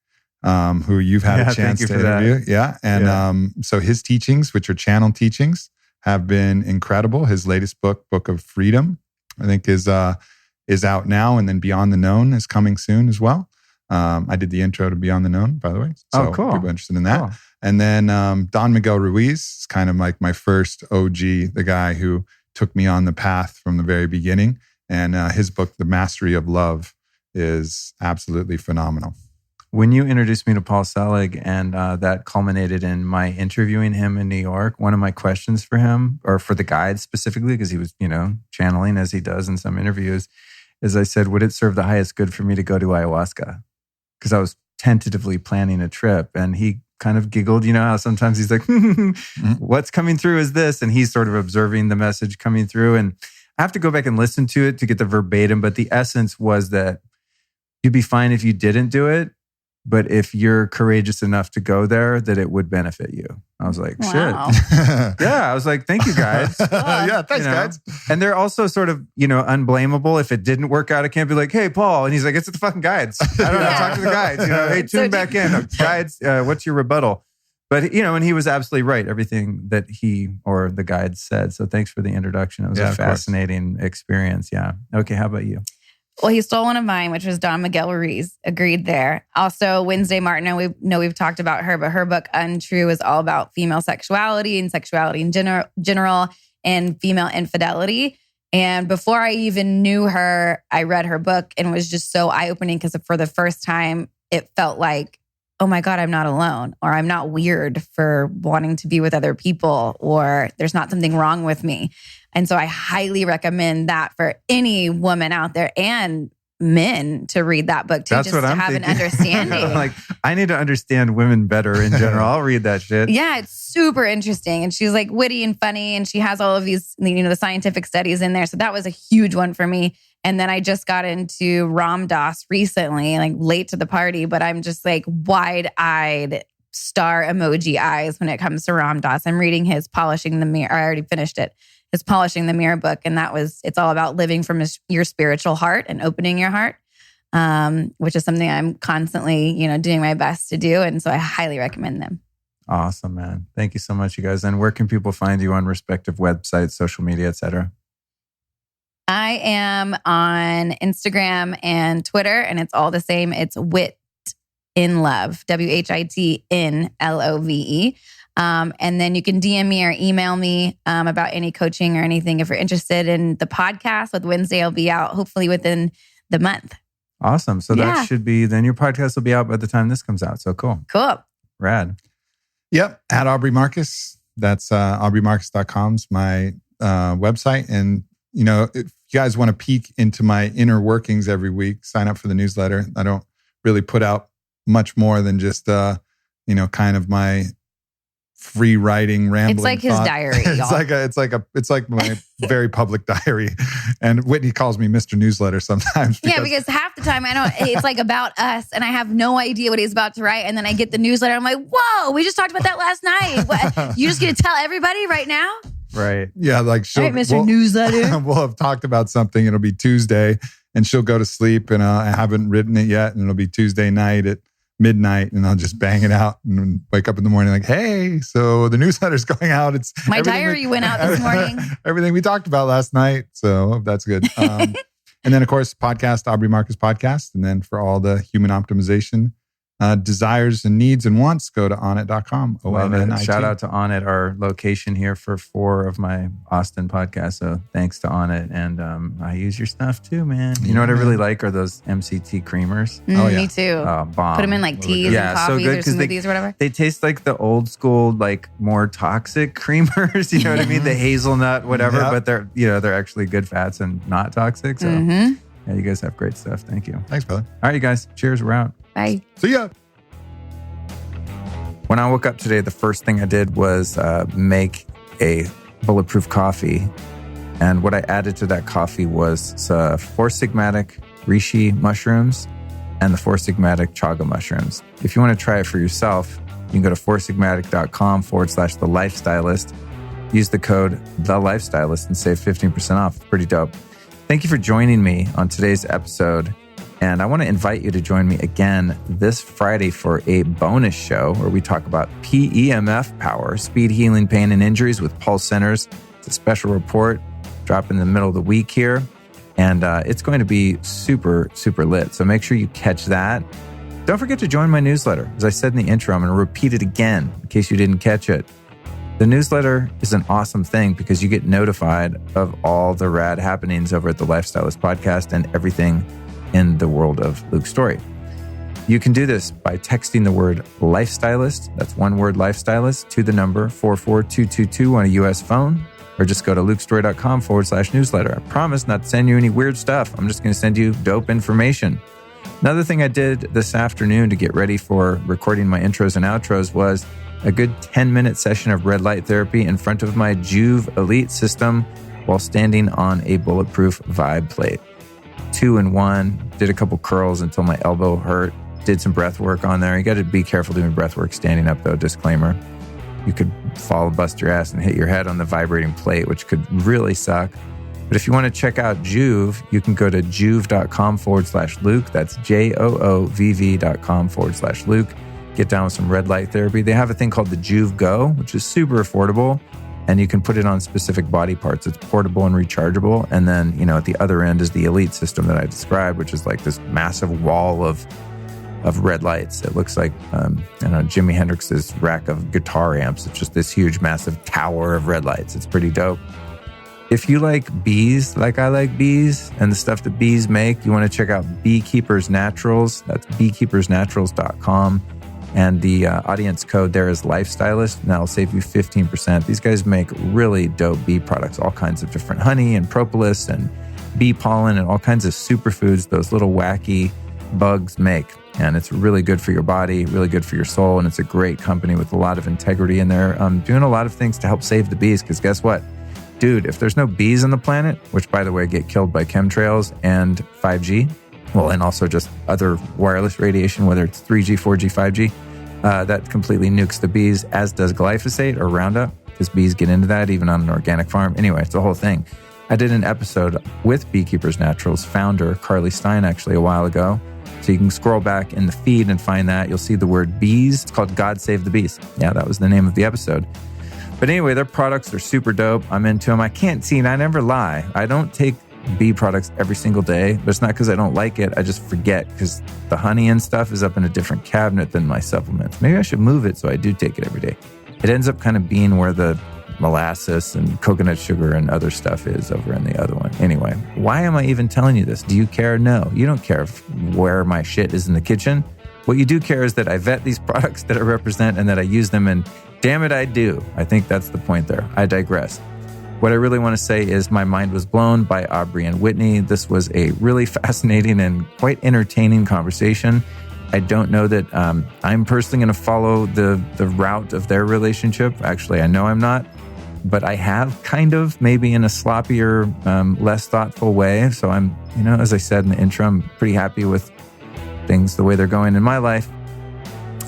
who you've had a chance to interview. That. Yeah. And so his teachings, which are channel teachings, have been incredible. His latest book, Book of Freedom, I think is out now, and then Beyond the Known is coming soon as well. I did the intro to Beyond the Known, by the way. So cool. People interested in that. Cool. And then Don Miguel Ruiz is kind of like my first OG, the guy who took me on the path from the very beginning. And his book, The Mastery of Love, is absolutely phenomenal. When you introduced me to Paul Selig and that culminated in my interviewing him in New York, one of my questions for him, or for the guide specifically, because he was, channeling as he does in some interviews, is I said, would it serve the highest good for me to go to ayahuasca? Because I was tentatively planning a trip. And he kind of giggled, how sometimes he's like, what's coming through is this. And he's sort of observing the message coming through. And I have to go back and listen to it to get the verbatim. But the essence was that you'd be fine if you didn't do it. But if you're courageous enough to go there, that it would benefit you. I was like, wow. Shit. Yeah, I was like, thank you, guys. Yeah, thanks, guys. And they're also sort of, unblameable. If it didn't work out, it can't be like, hey, Paul. And he's like, it's the fucking guides. I don't know, talk to the guides. Hey, tune back in. Guides, what's your rebuttal? But, and he was absolutely right. Everything that he or the guides said. So thanks for the introduction. It was a fascinating experience. Yeah. Okay, how about you? Well, he stole one of mine, which was Don Miguel Ruiz. Agreed there. Also, Wednesday Martin, we've talked about her, but her book Untrue is all about female sexuality and sexuality in general and female infidelity. And before I even knew her, I read her book and it was just so eye-opening because for the first time, it felt like, oh my God, I'm not alone, or I'm not weird for wanting to be with other people, or there's not something wrong with me. And so I highly recommend that for any woman out there and men to read that book too, That's just what to I'm have thinking. an understanding. Like, I need to understand women better in general. I'll read that shit. Yeah, it's super interesting. And she's like witty and funny. And she has all of these, the scientific studies in there. So that was a huge one for me. And then I just got into Ram Dass recently, like late to the party, but I'm just like wide-eyed star emoji eyes when it comes to Ram Dass. I'm reading his Polishing the Mirror. I already finished it. His Polishing the Mirror book. And it's all about living from your spiritual heart and opening your heart, which is something I'm constantly, doing my best to do. And so I highly recommend them. Awesome, man. Thank you so much, you guys. And where can people find you on respective websites, social media, etc.? I am on Instagram and Twitter, and it's all the same. It's Whit in Love, WHIT in LOVE. And then you can DM me or email me about any coaching or anything if you're interested in the podcast. With Wednesday, I'll be out hopefully within the month. Awesome. So that should be, then your podcast will be out by the time this comes out. So cool. Cool. Rad. Yep. At Aubrey Marcus. That's aubreymarcus.com is my website. And, if you guys want to peek into my inner workings every week, sign up for the newsletter. I don't really put out much more than just, kind of my free writing, rambling. It's like his diary. It's like my very public diary. And Whitney calls me Mr. Newsletter sometimes. Because half the time it's like about us and I have no idea what he's about to write. And then I get the newsletter. I'm like, whoa, we just talked about that last night. What? You just going to tell everybody right now? Right. Yeah. Like all right, Mr. Newsletter. We'll have talked about something. It'll be Tuesday and she'll go to sleep and I haven't written it yet. And it'll be Tuesday night at midnight and I'll just bang it out and wake up in the morning like, hey, so the newsletter's going out. It's my diary went out this morning. Everything we talked about last night. So that's good. And then of course, podcast, Aubrey Marcus Podcast. And then for all the human optimization desires and needs and wants, go to onit.com. Shout out to Onit, our location here for 4 of my Austin podcasts. So thanks to Onit. And I use your stuff too, man. You know what I really like are those MCT creamers. Me too. Bomb. Put them in like teas and coffees or smoothies or whatever. They taste like the old school, like more toxic creamers. You know what I mean? The hazelnut, whatever. But they're actually good fats and not toxic. So yeah, you guys have great stuff. Thank you. Thanks, brother. All right, you guys. Cheers. We're out. Bye. See ya. When I woke up today, the first thing I did was make a bulletproof coffee. And what I added to that coffee was 4 Sigmatic reishi mushrooms and the 4 Sigmatic chaga mushrooms. If you want to try it for yourself, you can go to 4sigmatic.com/the lifestylist. Use the code the lifestylist and save 15% off. It's pretty dope. Thank you for joining me on today's episode. And I want to invite you to join me again this Friday for a bonus show where we talk about PEMF power, speed healing pain and injuries with Pulse Centers. It's a special report drop in the middle of the week here. And it's going to be super, super lit. So make sure you catch that. Don't forget to join my newsletter. As I said in the intro, I'm going to repeat it again in case you didn't catch it. The newsletter is an awesome thing because you get notified of all the rad happenings over at the Lifestylist podcast and everything in the world of Luke's story. You can do this by texting the word lifestylist, that's one word lifestylist, to the number 44222 on a US phone, or just go to lukestory.com/newsletter. I promise not to send you any weird stuff. I'm just going to send you dope information. Another thing I did this afternoon to get ready for recording my intros and outros was a good 10-minute session of red light therapy in front of my Juve Elite system while standing on a bulletproof vibe plate. 2 in 1, did a couple curls until my elbow hurt, did some breath work on there. You got to be careful doing breath work standing up though, disclaimer. You could fall, bust your ass, and hit your head on the vibrating plate, which could really suck. But if you want to check out Juve, you can go to juve.com/Luke. That's JOOVV.com/Luke. Get down with some red light therapy. They have a thing called the Juve Go, which is super affordable. and you can put it on specific body parts. It's portable and rechargeable. And then, at the other end is the Elite system that I described, which is like this massive wall of red lights. It looks like, Jimi Hendrix's rack of guitar amps. It's just this huge, massive tower of red lights. It's pretty dope. If you like bees, like I like bees, and the stuff that bees make, you want to check out Beekeepers Naturals. That's beekeepersnaturals.com. And the audience code there is Lifestylist, and that'll save you 15%. These guys make really dope bee products, all kinds of different honey and propolis and bee pollen and all kinds of superfoods those little wacky bugs make. And it's really good for your body, really good for your soul, and it's a great company with a lot of integrity in there, doing a lot of things to help save the bees, because guess what? Dude, if there's no bees on the planet, which by the way get killed by chemtrails and 5G, well, and also just other wireless radiation, whether it's 3G, 4G, 5G, that completely nukes the bees, as does glyphosate or Roundup, because bees get into that even on an organic farm. Anyway, it's the whole thing. I did an episode with Beekeepers Naturals founder Carly Stein actually a while ago. So you can scroll back in the feed and find that. You'll see the word bees. It's called God Save the Bees. Yeah, that was the name of the episode. But anyway, their products are super dope. I'm into them. I never lie. I don't take bee products every single day, but it's not because I don't like it. I just forget because the honey and stuff is up in a different cabinet than my supplements. Maybe I should move it so I do take it every day. It ends up kind of being where the molasses and coconut sugar and other stuff is over in the other one. Anyway, why am I even telling you this? Do you care? No, you don't care where my shit is in the kitchen. What you do care is that I vet these products that I represent and that I use them, and damn it, I do. I think that's the point there. I digress. What I really want to say is my mind was blown by Aubrey and Whitney. This was a really fascinating and quite entertaining conversation. I don't know that I'm personally going to follow the route of their relationship. Actually, I know I'm not, but I have kind of, maybe in a sloppier, less thoughtful way. So I'm, as I said in the intro, I'm pretty happy with things the way they're going in my life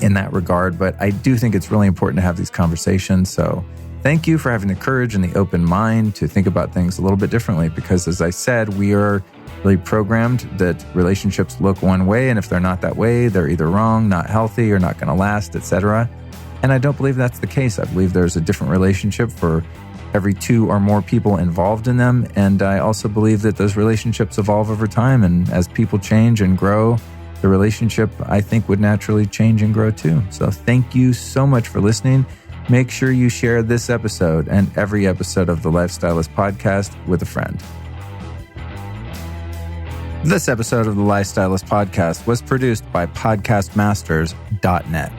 in that regard. But I do think it's really important to have these conversations. So thank you for having the courage and the open mind to think about things a little bit differently, because as I said, we are really programmed that relationships look one way, and if they're not that way, they're either wrong, not healthy, or not going to last, etc. And I don't believe that's the case. I believe there's a different relationship for every two or more people involved in them. And I also believe that those relationships evolve over time, and as people change and grow, the relationship, I think, would naturally change and grow too. So thank you so much for listening. Make sure you share this episode and every episode of the Lifestylist podcast with a friend. This episode of the Lifestylist podcast was produced by podcastmasters.net.